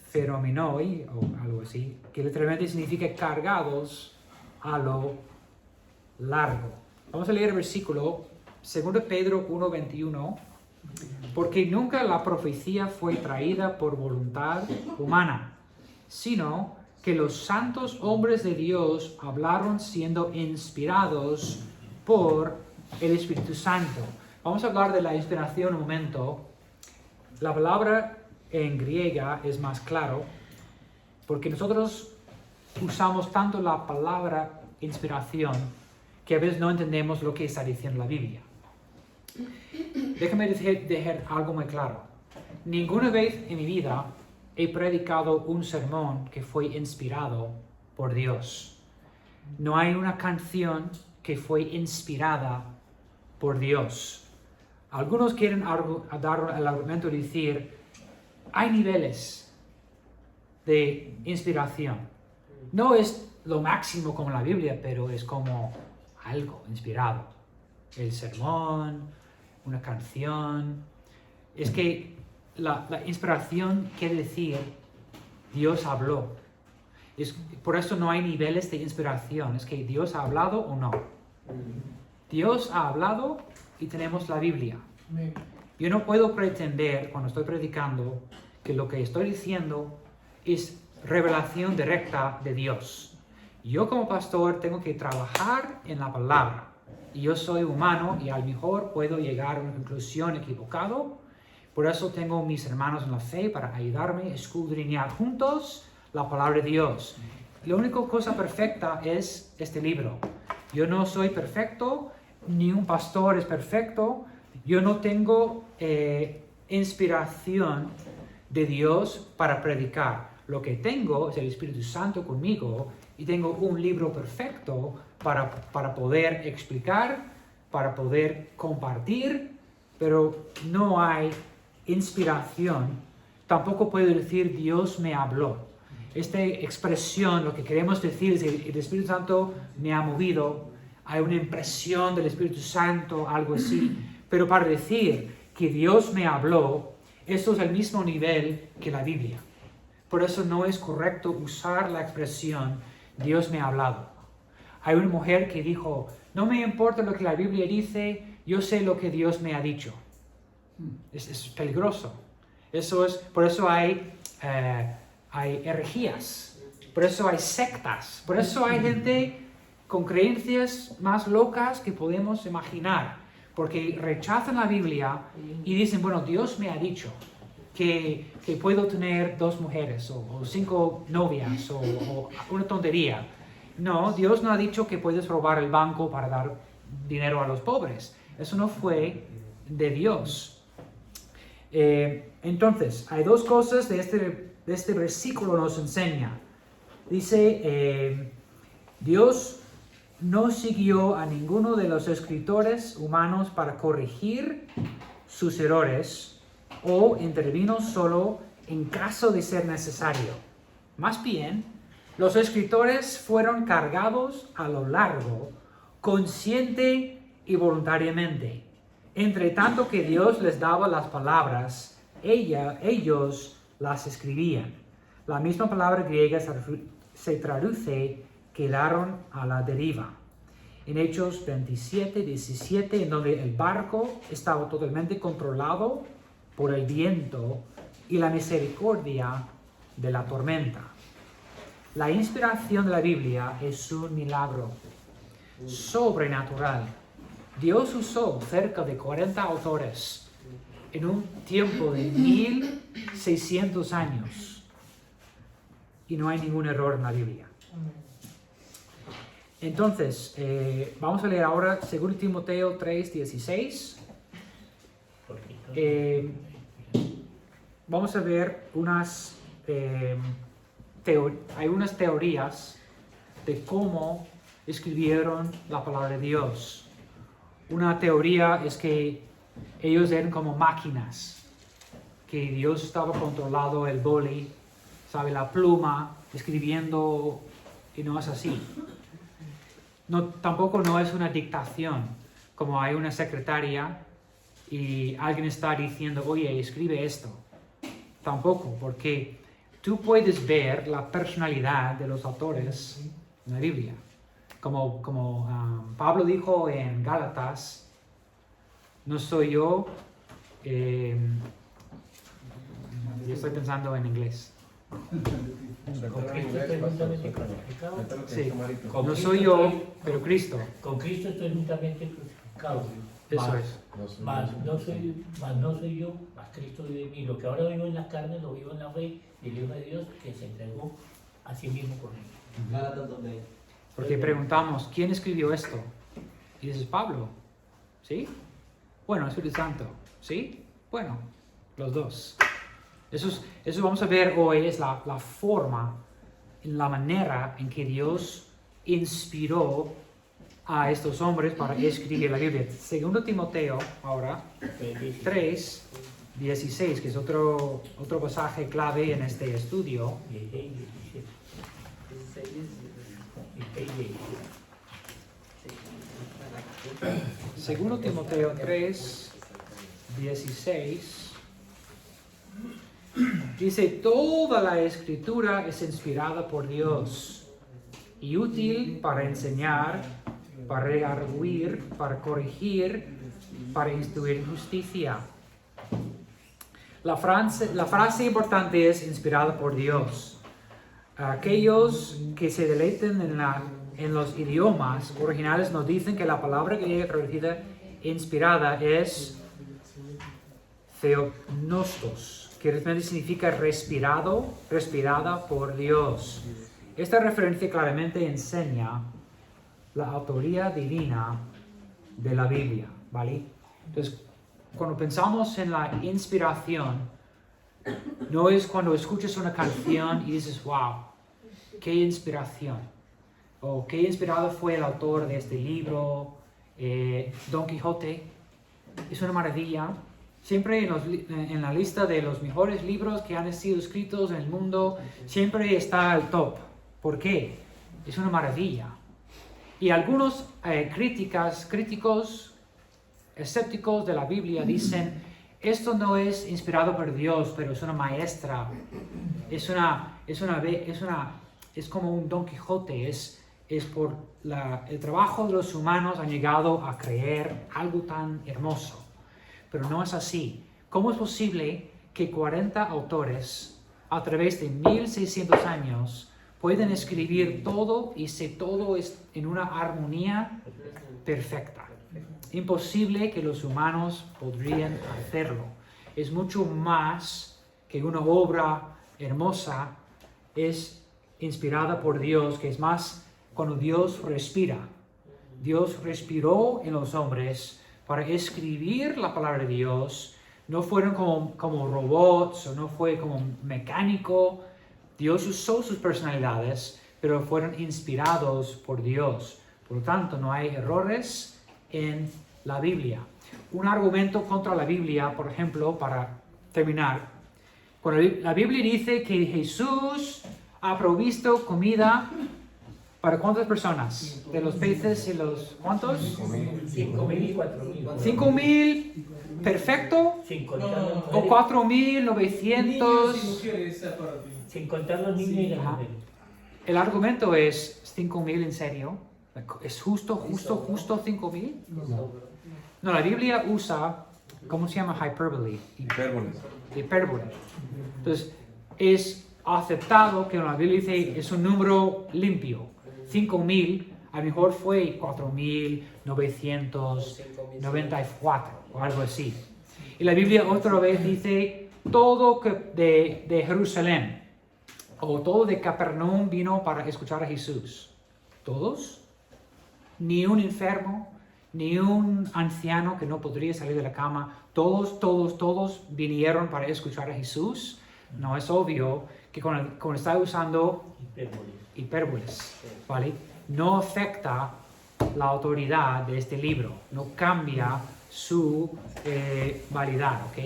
feromenoi, o algo así, que literalmente significa cargados a lo largo. Vamos a leer el versículo 2 Pedro 1:21. Porque nunca la profecía fue traída por voluntad humana, sino que los santos hombres de Dios hablaron siendo inspirados por el Espíritu Santo. Vamos a hablar de la inspiración un momento. La palabra en griega es más claro, porque nosotros usamos tanto la palabra inspiración que a veces no entendemos lo que está diciendo la Biblia. Déjame dejar algo muy claro. Ninguna vez en mi vida he predicado un sermón que fue inspirado por Dios. No hay una canción que fue inspirada por Dios. Algunos quieren dar el argumento de decir, hay niveles de inspiración. No es lo máximo como la Biblia, pero es como algo inspirado. El sermón, una canción. Es que la inspiración quiere decir Dios habló. Por eso no hay niveles de inspiración. Es que Dios ha hablado o no. Dios ha hablado y tenemos la Biblia. Yo no puedo pretender cuando estoy predicando que lo que estoy diciendo es revelación directa de Dios. Yo como pastor tengo que trabajar en la palabra. Y yo soy humano y a lo mejor puedo llegar a una conclusión equivocada. Por eso tengo mis hermanos en la fe para ayudarme a escudriñar juntos la palabra de Dios. La única cosa perfecta es este libro. Yo no soy perfecto, ni un pastor es perfecto. Yo no tengo inspiración de Dios para predicar. Lo que tengo es el Espíritu Santo conmigo y tengo un libro perfecto para poder explicar, para poder compartir, pero no hay inspiración. Tampoco puedo decir Dios me habló. Esta expresión, lo que queremos decir es que el Espíritu Santo me ha movido, hay una impresión del Espíritu Santo, algo así, pero para decir que Dios me habló, esto es el mismo nivel que la Biblia. Por eso no es correcto usar la expresión Dios me ha hablado. Hay una mujer que dijo, no me importa lo que la Biblia dice, yo sé lo que Dios me ha dicho. Es peligroso. Por eso hay herejías, por eso hay sectas, por eso hay gente con creencias más locas que podemos imaginar, porque rechazan la Biblia y dicen, bueno, Dios me ha dicho que puedo tener 2 mujeres o 5 novias o una tontería. No, Dios no ha dicho que puedes robar el banco para dar dinero a los pobres. Eso no fue de Dios. Entonces, hay 2 cosas de este versículo nos enseña. Dice, Dios no siguió a ninguno de los escritores humanos para corregir sus errores o intervino solo en caso de ser necesario. Más bien, Los escritores fueron cargados a lo largo, consciente y voluntariamente. Entre tanto que Dios les daba las palabras, ellos las escribían. La misma palabra griega se traduce quedaron a la deriva. En Hechos 27, 17, en donde el barco estaba totalmente controlado por el viento y la misericordia de la tormenta. La inspiración de la Biblia es un milagro sobrenatural. Dios usó cerca de 40 autores en un tiempo de 1600 años y no hay ningún error en la Biblia. Entonces, vamos a leer ahora 2 Timoteo 3:16. Vamos a ver hay unas teorías de cómo escribieron la palabra de Dios. Una teoría es que ellos eran como máquinas, que Dios estaba controlando el boli, sabe, la pluma, escribiendo, y no es así. No, tampoco no es una dictación, como hay una secretaria y alguien está diciendo, oye, escribe esto. Tampoco, porque tú puedes ver la personalidad de los autores en la Biblia. Como Pablo dijo en Gálatas, no soy yo, yo estoy pensando en inglés. Con Cristo estoy juntamente crucificado. Sí, no soy yo, pero Cristo. Con Cristo estoy juntamente crucificado. Eso es. Mas no soy yo, mas Cristo vive en mí. Lo que ahora vivo en la carne, lo vivo en la fe del Hijo de Dios que se entregó a sí mismo por mí. Gálatas 2:20. Porque preguntamos, ¿quién escribió esto? Y dices, Pablo. ¿Sí? Bueno, Espíritu Santo. ¿Sí? Bueno, los dos. Eso vamos a ver hoy, es la forma, la manera en que Dios inspiró a estos hombres para escribir la Biblia. 2 Timoteo, ahora, 3:16, que es otro pasaje clave en este estudio. 2 Timoteo 3:16 dice, toda la escritura es inspirada por Dios y útil para enseñar, para redarguir, para corregir, para instruir en justicia. La frase importante es inspirada por Dios. Aquellos que se deleiten en los idiomas originales nos dicen que la palabra griega traducida inspirada es theopnostos, que realmente significa respirada por Dios. Esta referencia claramente enseña la autoría divina de la Biblia, ¿vale? Entonces, cuando pensamos en la inspiración, no es cuando escuchas una canción y dices, wow, qué inspiración. O qué inspirado fue el autor de este libro, Don Quijote. Es una maravilla. Siempre en la lista de los mejores libros que han sido escritos en el mundo, siempre está al top. ¿Por qué? Es una maravilla. Y algunos críticos escépticos de la Biblia dicen, esto no es inspirado por Dios, pero es una maestra. Es como un Don Quijote. Es por el trabajo de los humanos han llegado a creer algo tan hermoso. Pero no es así. ¿Cómo es posible que 40 autores a través de 1600 años pueden escribir todo y si todo es en una armonía perfecta? Imposible que los humanos podrían hacerlo. Es mucho más que una obra hermosa, es inspirada por Dios, que es más cuando Dios respira. Dios respiró en los hombres para escribir la palabra de Dios. No fueron como robots o no fue como mecánico. Dios usó sus personalidades, pero fueron inspirados por Dios. Por lo tanto, no hay errores en la Biblia. Un argumento contra la Biblia, por ejemplo, para terminar. Cuando la Biblia dice que Jesús ha provisto comida para cuántas personas? De los peces y los ¿cuántos? 5.000 y 4.000. 5.000 perfecto Sin contar las o mujeres, 4.900. sin contar los niños y las Ajá. mujeres. El argumento es 5.000 en serio. ¿Es justo 5.000? No, la Biblia usa, ¿cómo se llama? Hyperbole. Hipérbole. Entonces, es aceptado que la Biblia dice es un número limpio. 5.000, a lo mejor fue 4.994 o algo así. Y la Biblia otra vez dice todo de Jerusalén o todo de Capernaum vino para escuchar a Jesús. ¿Todos? Ni un enfermo, ni un anciano que no podría salir de la cama. Todos vinieron para escuchar a Jesús. No, es obvio que cuando está usando hipérboles, ¿vale? No afecta la autoridad de este libro, no cambia su validad, ¿ok?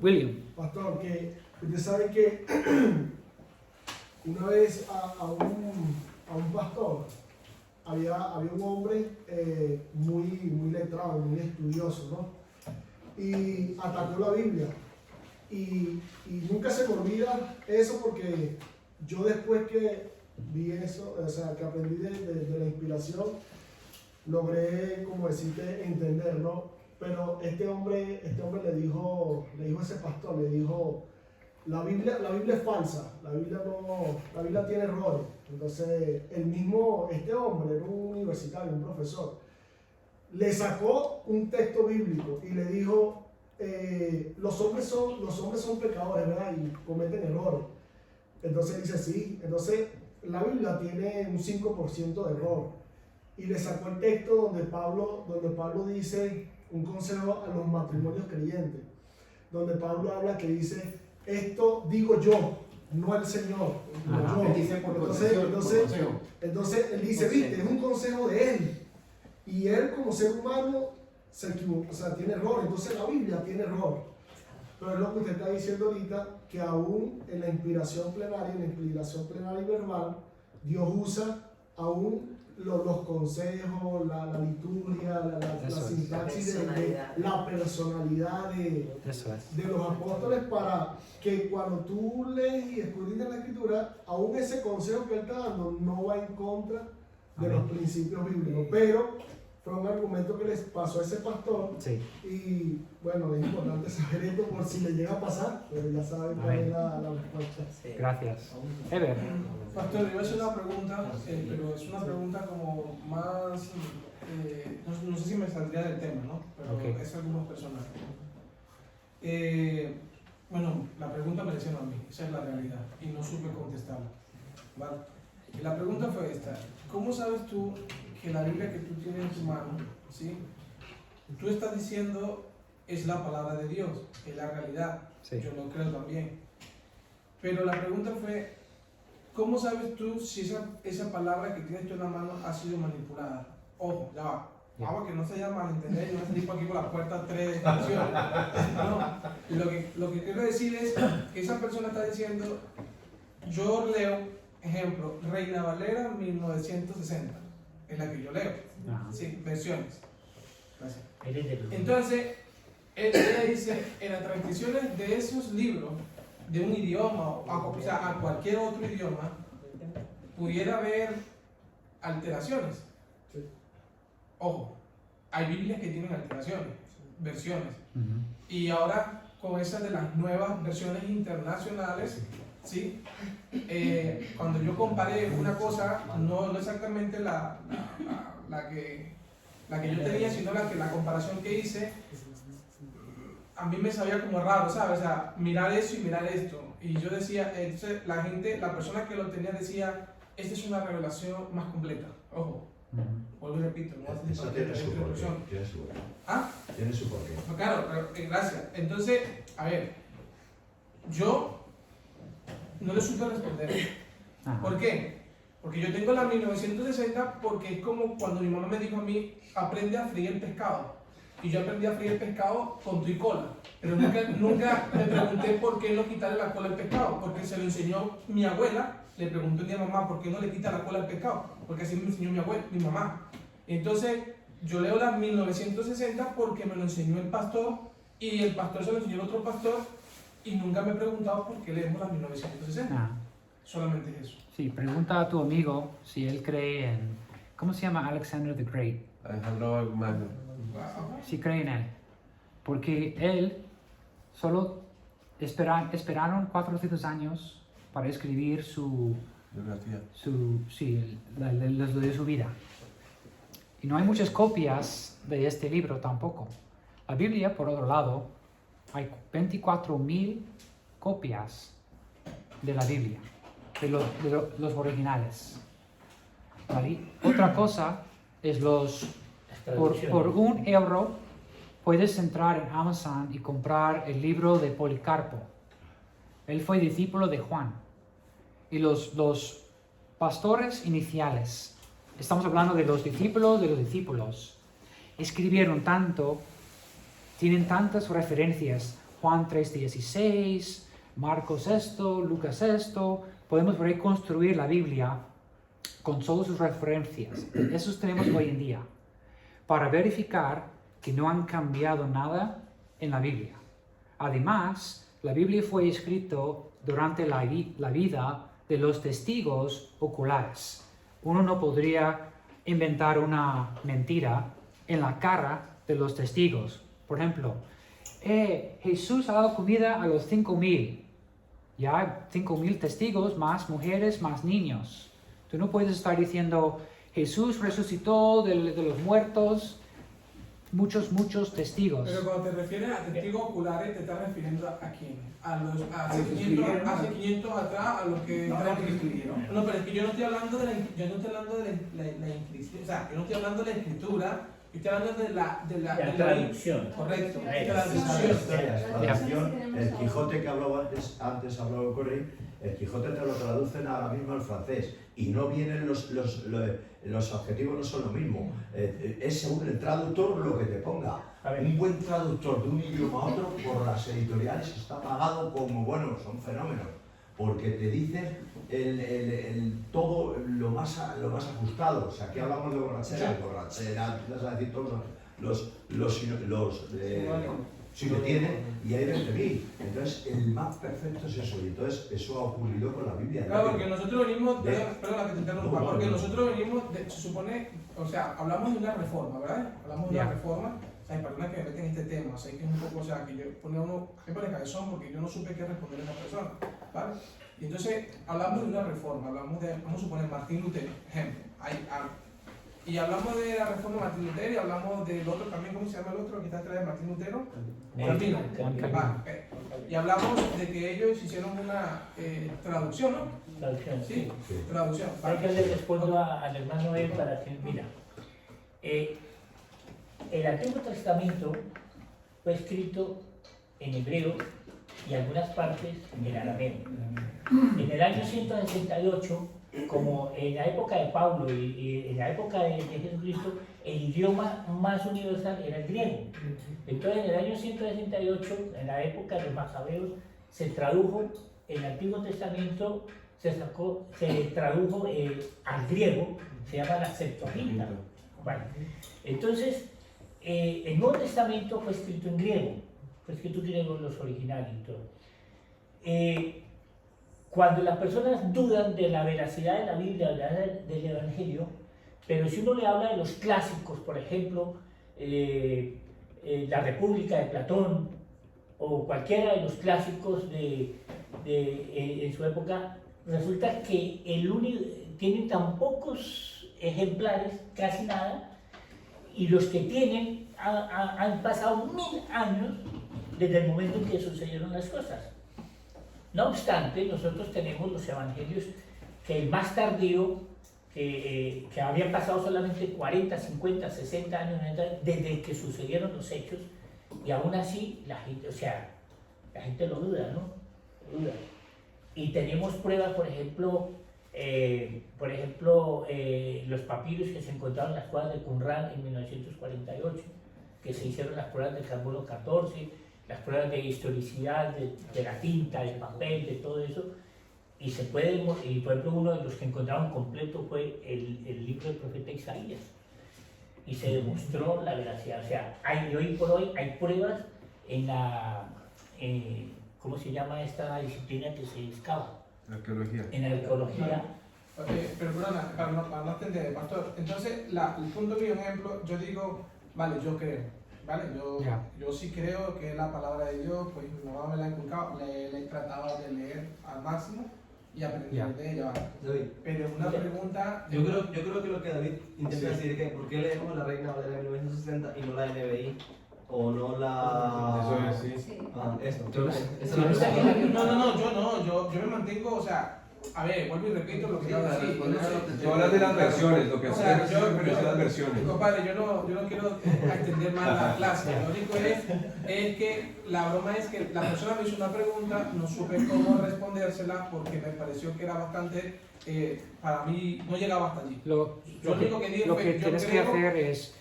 William. Pastor, que usted sabe que una vez a un pastor había un hombre muy letrado, muy estudioso, ¿no? Y atacó la Biblia. Y nunca se me olvida eso porque yo después que vi eso, o sea, que aprendí de la inspiración, logré, como decirte, entender, ¿no? Pero este hombre le dijo a ese pastor, le dijo, la Biblia es falsa, la Biblia tiene errores. Entonces, este hombre era un universitario, un profesor, le sacó un texto bíblico y le dijo, los hombres son pecadores, ¿verdad? Y cometen errores. Entonces dice, sí, entonces la Biblia tiene un 5% de error. Y le sacó el texto donde Pablo dice un consejo a los matrimonios creyentes, donde Pablo habla que dice, esto digo yo, no el Señor. Yo. Entonces él dice, viste, es un consejo de él. Y él como ser humano se equivoca, o sea, tiene error. Entonces la Biblia tiene error. Pero es lo que usted está diciendo ahorita, que aún en la inspiración plenaria y verbal, Dios usa aún los consejos, la liturgia, la sintaxis, la personalidad de los apóstoles, para que cuando tú lees y escudriñas la Escritura, aún ese consejo que él está dando no va en contra de los principios bíblicos. Pero fue un argumento que les pasó a ese pastor. Sí. Y bueno, es importante saber esto por si le llega a pasar, pero ya saben cuál es la respuesta. Gracias. Ever. Pastor, yo voy a hacer una pregunta, pero es una pregunta como más, no sé si me saldría del tema, ¿no? Pero Okay. es algo más personal. Bueno, la pregunta me la hicieron a mí, esa es la realidad, y no supe contestarla, ¿vale? Y la pregunta fue esta: ¿cómo sabes tú que la Biblia que tú tienes en tu mano, ¿sí? Tú estás diciendo es la palabra de Dios, es la realidad? Sí. Yo lo creo también. Pero la pregunta fue, ¿cómo sabes tú si esa palabra que tienes tú en la mano ha sido manipulada? Ojo, ya va. Vamos, que no se haya malentender y no se tipo aquí por la puerta 3 canciones. No, lo que quiero decir es que esa persona está diciendo, yo leo, ejemplo, Reina Valera 1960, es la que yo leo. Ajá. Sí, versiones. Gracias. Eres de los- Entonces, ella dice, en las transcripciones de esos libros, de un idioma, o sea, a cualquier otro idioma, pudiera haber alteraciones. Sí. Ojo, hay Biblias que tienen alteraciones, versiones. Ujú. Y ahora, con esas de las nuevas versiones internacionales, ¿sí? Cuando yo comparé una cosa, no exactamente la que yo tenía, sino la comparación que hice, a mí me sabía como raro, ¿sabes? O sea, mirar eso y mirar esto. Y yo decía, entonces la persona que lo tenía decía, esta es una revelación más completa. Ojo, vuelvo y repito, no hace Eso falta tiene su porqué. introducción. Tiene su porqué. ¿Ah? Tiene su porqué. No, claro, pero, gracias. Entonces, a ver, yo no le supe responder. Ajá. ¿Por qué? Porque yo tengo la 1960 porque es como cuando mi mamá me dijo a mí, aprende a freír el pescado. Y yo aprendí a freír el pescado con tu y cola. Pero nunca me pregunté por qué no quitarle la cola al pescado, porque se lo enseñó mi abuela le pregunté un día a mamá, ¿por qué no le quita la cola al pescado? Porque así me enseñó mi mamá. Entonces, yo leo la 1960 porque me lo enseñó el pastor y el pastor se lo enseñó el otro pastor y nunca me he preguntado por qué leemos la 1960. Ah, Solamente es eso. sí, pregunta a tu amigo si él cree en... ¿Cómo se llama Alexander the Great? Alejandro Magno. Si cree en él. Porque él solo esperaron 400 años para escribir Biografía. lo de su vida. Y no hay muchas copias de este libro tampoco. La Biblia, por otro lado, hay 24.000 copias de la Biblia, de los originales. ¿Vale? Otra cosa es por €1 puedes entrar en Amazon y comprar el libro de Policarpo. Él fue discípulo de Juan. Y los pastores iniciales, estamos hablando de los discípulos, escribieron tanto, tienen tantas referencias, Juan 3:16, Marcos esto, Lucas esto, podemos reconstruir la Biblia con solo sus referencias. Esos tenemos hoy en día, para verificar que no han cambiado nada en la Biblia. Además, la Biblia fue escrita durante la vida de los testigos oculares. Uno no podría inventar una mentira en la cara de los testigos. Por ejemplo, Jesús ha dado comida a los 5.000. Ya hay 5.000 testigos, más mujeres, más niños. Tú no puedes estar diciendo, Jesús resucitó de los muertos, muchos testigos. Pero cuando te refieres a testigos oculares, ¿te estás refiriendo a quién? Hace 500 atrás, a los que escribieron. No, pero es que yo no estoy hablando de la inscripción, o sea, yo no estoy hablando de la escritura, yo estoy hablando de la traducción. Correcto, Ahí de la traducción. La traducción, el Quijote que habló antes habló Correy, el Quijote te lo traducen ahora mismo al francés y no vienen los adjetivos, no son lo mismo. Es según el traductor lo que te ponga. Un buen traductor de un idioma a otro por las editoriales está pagado como, bueno, son fenómenos, porque te dicen todo lo más ajustado. O sea, aquí hablamos de borrachera, vas a decir todos los si lo tienen, y hay 20.000. Entonces, el más perfecto es eso, y entonces eso ha ocurrido con la Biblia. Claro, porque nosotros venimos perdona que te interrumpa, porque nosotros venimos, se supone, o sea, hablamos de una reforma, ¿verdad? Hablamos de una reforma. Hay personas que me meten en este tema, sé que es un poco, o sea, que yo pone cabezón porque yo no supe qué responder a esa persona, ¿vale? Y entonces, hablamos de una reforma, hablamos de, vamos a suponer, Martín Lutero, ejemplo. Y hablamos de la reforma de Martín Lutero y hablamos del otro también, ¿cómo se llama el otro que está detrás de Martín Lutero? Calvino. Y hablamos de que ellos hicieron una traducción, ¿no? Traducción. Sí, traducción. Hay que le respondo al hermano él para que, mira, el Antiguo Testamento fue escrito en hebreo y algunas partes en arameo. En el año 168, como en la época de Pablo y en la época de Jesucristo, el idioma más universal era el griego. Entonces, en el año 168, en la época de los Macabeos, se tradujo el Antiguo Testamento, se tradujo al griego, se llama la Septuaginta. Vale. Entonces, el Nuevo Testamento fue escrito en griego, fue escrito en griego los originales y todo. Cuando las personas dudan de la veracidad de la Biblia, del Evangelio, pero si uno le habla de los clásicos, por ejemplo, La República de Platón, o cualquiera de los clásicos en su época, resulta que tienen tan pocos ejemplares, casi nada, y los que tienen han pasado 1000 años desde el momento en que sucedieron las cosas. No obstante, nosotros tenemos los evangelios que el más tardío, que habían pasado solamente 40, 50, 60 años desde que sucedieron los hechos, y aún así la gente lo duda, ¿no? Lo duda. Y tenemos pruebas, por ejemplo, los papiros que se encontraron en las cuevas de Qumran en 1948, que se hicieron las pruebas del carbono 14, las pruebas de historicidad de la tinta, del papel, de todo eso, Y se puede, y por ejemplo uno de los que encontraron completo fue el libro del profeta Isaías. Y se demostró la veracidad. O sea, hoy por hoy hay pruebas en la, ¿cómo se llama esta disciplina que se excava? Arqueología. En la arqueología. Pero perdona, para no entender, pastor. Entonces, el punto mío, ejemplo, yo digo, vale, yo creo, ¿vale? Yo sí creo que la palabra de Dios, pues mi mamá me la ha inculcado, le he tratado de leer al máximo y aprender de ella. David, Pero una pregunta... yo creo que lo que David intenta decir es que ¿por qué leemos la Reina Valera de 1960 y no la NBI? O no la... Eso es, sí. Sí. Ah, eso. Entonces, Esa sí, es la No, yo me mantengo, o sea, a ver, vuelvo y repito lo que Sí, yo para decía. responder a lo que Tú hablas de las versiones, lo que O sea, hacemos es mencionar las versiones. Compadre, yo no quiero extender más la clase. Lo único es que la broma es que la persona me hizo una pregunta, no supe cómo respondérsela porque me pareció que era bastante, para mí, no llegaba hasta allí. Lo Yo lo único que dije lo fue, que yo tienes que creo- hacer es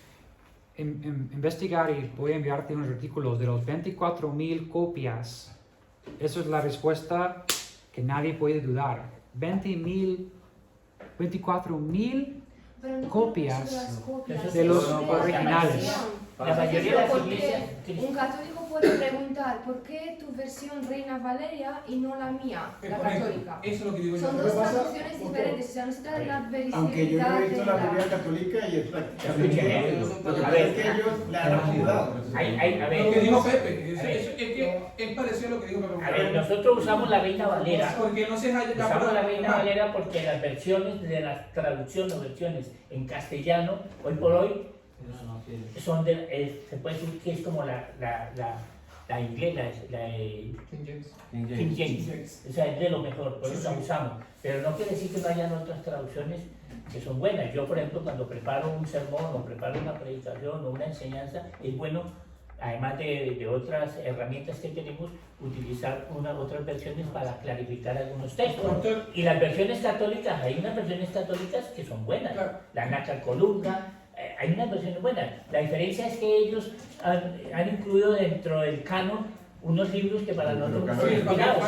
investigar y voy a enviarte unos artículos de los 24.000 copias. Eso es la respuesta que nadie puede dudar. 24.000 Pero no copias solo las copias, de los es originales. versión. La mayoría de las ¿Por qué iglesias... un católico puede preguntar por qué tu versión Reina Valeria y no la mía, la correcto. católica? Eso es lo que digo yo. Son Lo dos que pasa- traducciones ok. diferentes, o sea, no se trata de la Aunque yo no vericidad he visto la de Biblia católica y es prácticamente Escuche, lo que a pasa ver, es que ellos la han acomodado. a ver, Lo que dijo Pepe, A ver. es que es parecido a lo que dijo Pepe. a ver, nosotros usamos la Reina Valera. Porque no se haya Usamos la Reina Valera porque las versiones de las traducciones o versiones en castellano, hoy por hoy, son se puede decir que es como la inglesa, King James. O sea, es de lo mejor, por eso la usamos. Pero no quiere decir que no hayan otras traducciones que son buenas. Yo, por ejemplo, cuando preparo un sermón o preparo una predicación o una enseñanza, es bueno, además de otras herramientas que tenemos, utilizar otras versiones para clarificar algunos textos. Y las versiones católicas, hay unas versiones católicas que son buenas. Claro. La Nácar Colunga, hay unas versiones buenas. La diferencia es que ellos han incluido dentro del canon unos libros que para nosotros no son Oye, inspirados.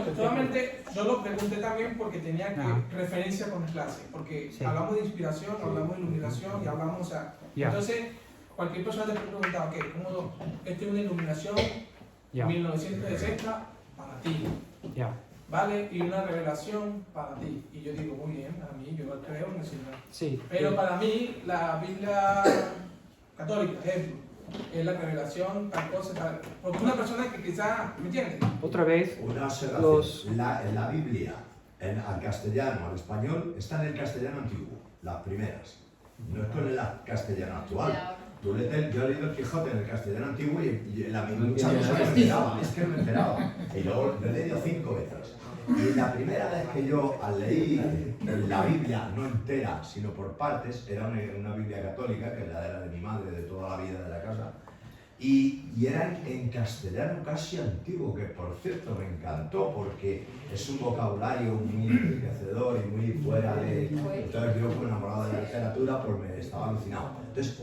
totalmente, yo lo pregunté también porque tenía referencia con la clase, porque Sí. hablamos de inspiración, hablamos de iluminación y hablamos, o sea, Ya. entonces cualquier persona te puede preguntar, ok, ¿cómo esta es una iluminación Ya, 1960 para ti? ya. ¿Vale? Y una revelación para ti. Y yo digo, muy bien, a mí, yo creo en el Señor. Sí. Pero para mí, la Biblia católica, ejemplo, es la revelación, tal cosa, tal. Porque una persona que quizá, ¿me entiendes? Otra vez, Una observación. Los- La Biblia, al castellano, al español, está en el castellano antiguo, las primeras. No es con el castellano actual. Yo he leído el Quijote en el castellano antiguo y en la muchas cosas no me enteraba, es que no me enteraba. Y luego lo he leído 5 veces. Y la primera vez que yo leí la Biblia, no entera, sino por partes, era una Biblia católica, que era de mi madre de toda la vida de la casa, y era en castellano casi antiguo, que por cierto me encantó, porque es un vocabulario muy enriquecedor y muy fuera de... Entonces yo, como enamorado de la literatura, pues me estaba alucinado. Entonces,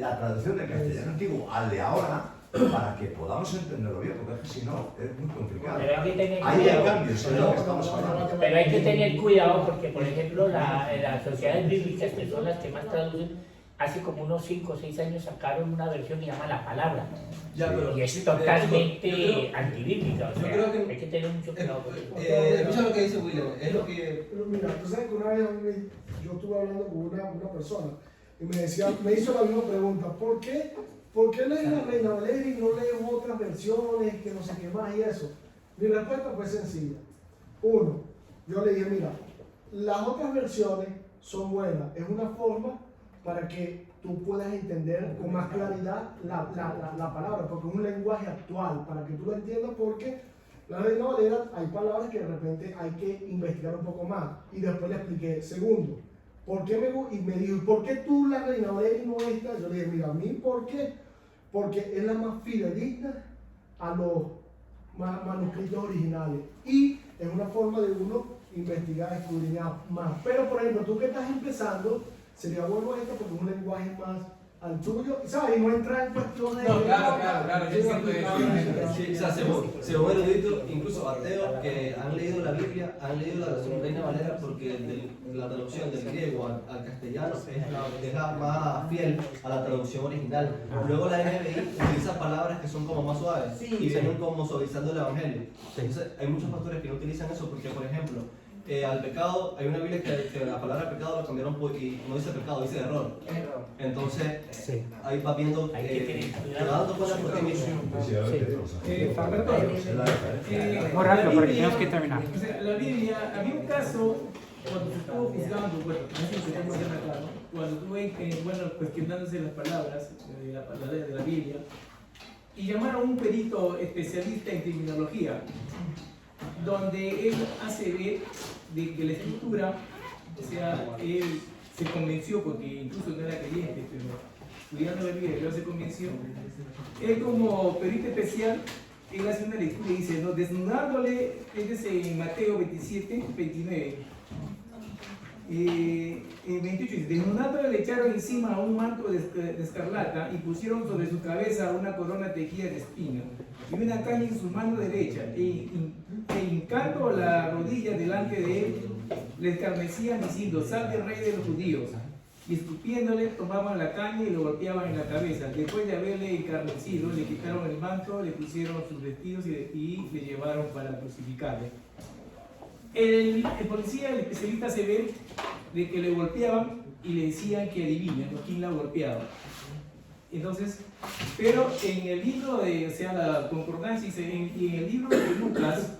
la traducción del castellano antiguo al de ahora, para que podamos entenderlo bien, porque es que si no, es muy complicado. Pero hay que tener Ahí hay cuidado. cambios en lo que estamos hablando. Pero hay que tener cuidado porque, por ejemplo, las sociedades bíblicas, que son las que más traducen, hace como unos 5 o 6 años sacaron una versión que se llama La Palabra. Ya, pero Y es sí, totalmente yo creo- antibíblica. O yo sea, creo que- hay que tener mucho cuidado con eso. Escucha lo que dice William, es lo que... Pero mira, tú sabes que una vez yo estuve hablando con una persona y me decía, me hizo la misma pregunta, ¿por qué lees la Reina Valera y no lees otras versiones, que no sé qué más y eso? Mi respuesta fue sencilla. Uno, yo le dije, mira, las otras versiones son buenas, es una forma para que tú puedas entender con más claridad la palabra, porque es un lenguaje actual, para que tú lo entiendas, porque la Reina Valera hay palabras que de repente hay que investigar un poco más. Y después le expliqué, segundo, ¿por qué y me dijo, ¿por qué tú la Reina Valera y no esta? Yo le dije, mira, a mí, ¿por qué? Porque es la más fidedigna a los manuscritos originales. Y es una forma de uno investigar, escudriñar más. Pero, por ejemplo, tú que estás empezando, sería bueno esta porque es un lenguaje más al tuyo, ¿sabes? Y no entra en cuestión de... No, claro, yo siento eso. Sí, o sea, según eruditos, incluso ateos que han leído la Biblia, han leído la versión Reina Valera porque la traducción del griego al castellano es la más fiel a la traducción original. Luego la NBI utiliza palabras que son como más suaves y vienen como suavizando el evangelio. Entonces, hay muchos pastores que no utilizan eso porque, por ejemplo, al pecado, hay una Biblia que la palabra pecado lo cambiaron y no dice pecado, dice error. Entonces, ahí va viendo que va dando cuenta por ti mismo. Muy rápido, porque tenemos que terminar. O sea, la Biblia, había un caso cuando se estuvo juzgando, bueno, no sé si tenemos que acá, ¿no? Cuando estuve, bueno, cuestionándose las palabras de la Biblia, y llamaron a un perito especialista en criminología, donde él hace ver de que la escritura, o sea, él se convenció, porque incluso no era creyente, pero estudiando la Biblia, él se convenció, él como perito especial, él hace una lectura y dice, no, desnudándole, es en Mateo 27, 29, 28 dice, desnudándole le echaron encima un manto de escarlata y pusieron sobre su cabeza una corona tejida de espinas y una caña en su mano derecha e hincando la rodilla delante de él le escarnecían diciendo, salve rey de los judíos, y escupiéndole tomaban la caña y lo golpeaban en la cabeza. Después de haberle encarnecido, le quitaron el manto, le pusieron sus vestidos y le llevaron para crucificarle. El policía, el especialista, se ve de que le golpeaban y le decían que adivinen, ¿no? ¿Quién la golpeaba? Entonces, pero en el libro de, o sea, la concordancia, y en el libro de Lucas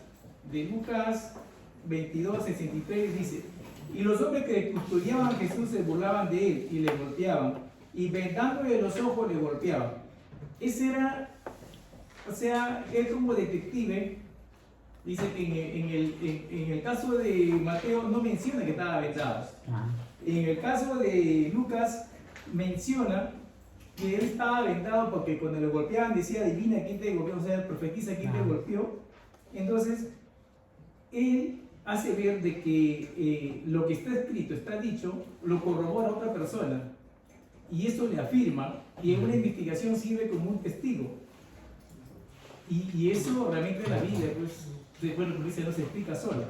22, 63, dice, y los hombres que custodiaban a Jesús se burlaban de él y le golpeaban, y vendándole los ojos le golpeaban. Ese era, o sea, él como detective, dice que en el caso de Mateo no menciona que estaba vendado. En el caso de Lucas menciona que él estaba vendado porque cuando le golpeaban decía, adivina quién te golpeó, o sea, profetiza quién te golpeó. Entonces, él hace ver de que lo que está escrito, está dicho, lo corrobora otra persona. Y eso le afirma, y en una investigación sirve como un testigo. Y eso realmente en la Biblia, pues, bueno, como dice, no se explica sola.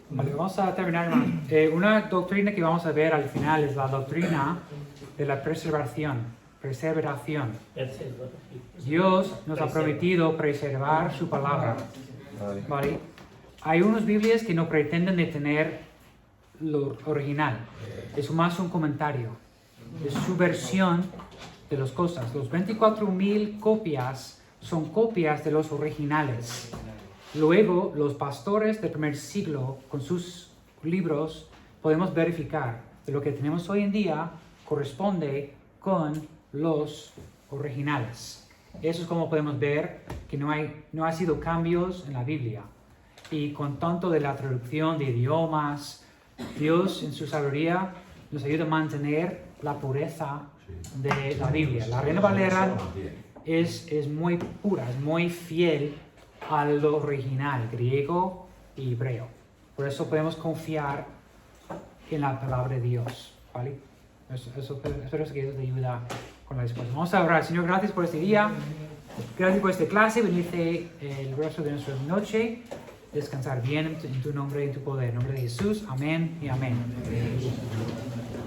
Vale, vamos a terminar, hermano. Una doctrina que vamos a ver al final es la doctrina de la perseveración. Dios nos ha prometido preservar su palabra. ¿Vale? Hay unas Biblias que no pretenden detener lo original. Es más un comentario. Es su versión de las cosas. Los 24,000 copias son copias de los originales. Luego, los pastores del primer siglo, con sus libros, podemos verificar que lo que tenemos hoy en día corresponde con los originales. Eso es como podemos ver que no ha sido cambios en la Biblia. Y con tanto de la traducción de idiomas, Dios en su sabiduría nos ayuda a mantener la pureza de la Biblia. La Reina Valera es muy pura, es muy fiel a lo original, griego y hebreo. Por eso podemos confiar en la palabra de Dios, ¿vale? Espero que Dios te ayude con la respuesta. Vamos a orar. Señor, gracias por este día, gracias por esta clase, bendice el resto de nuestra noche, descansar bien en tu nombre y en tu poder. En nombre de Jesús, amén y amén.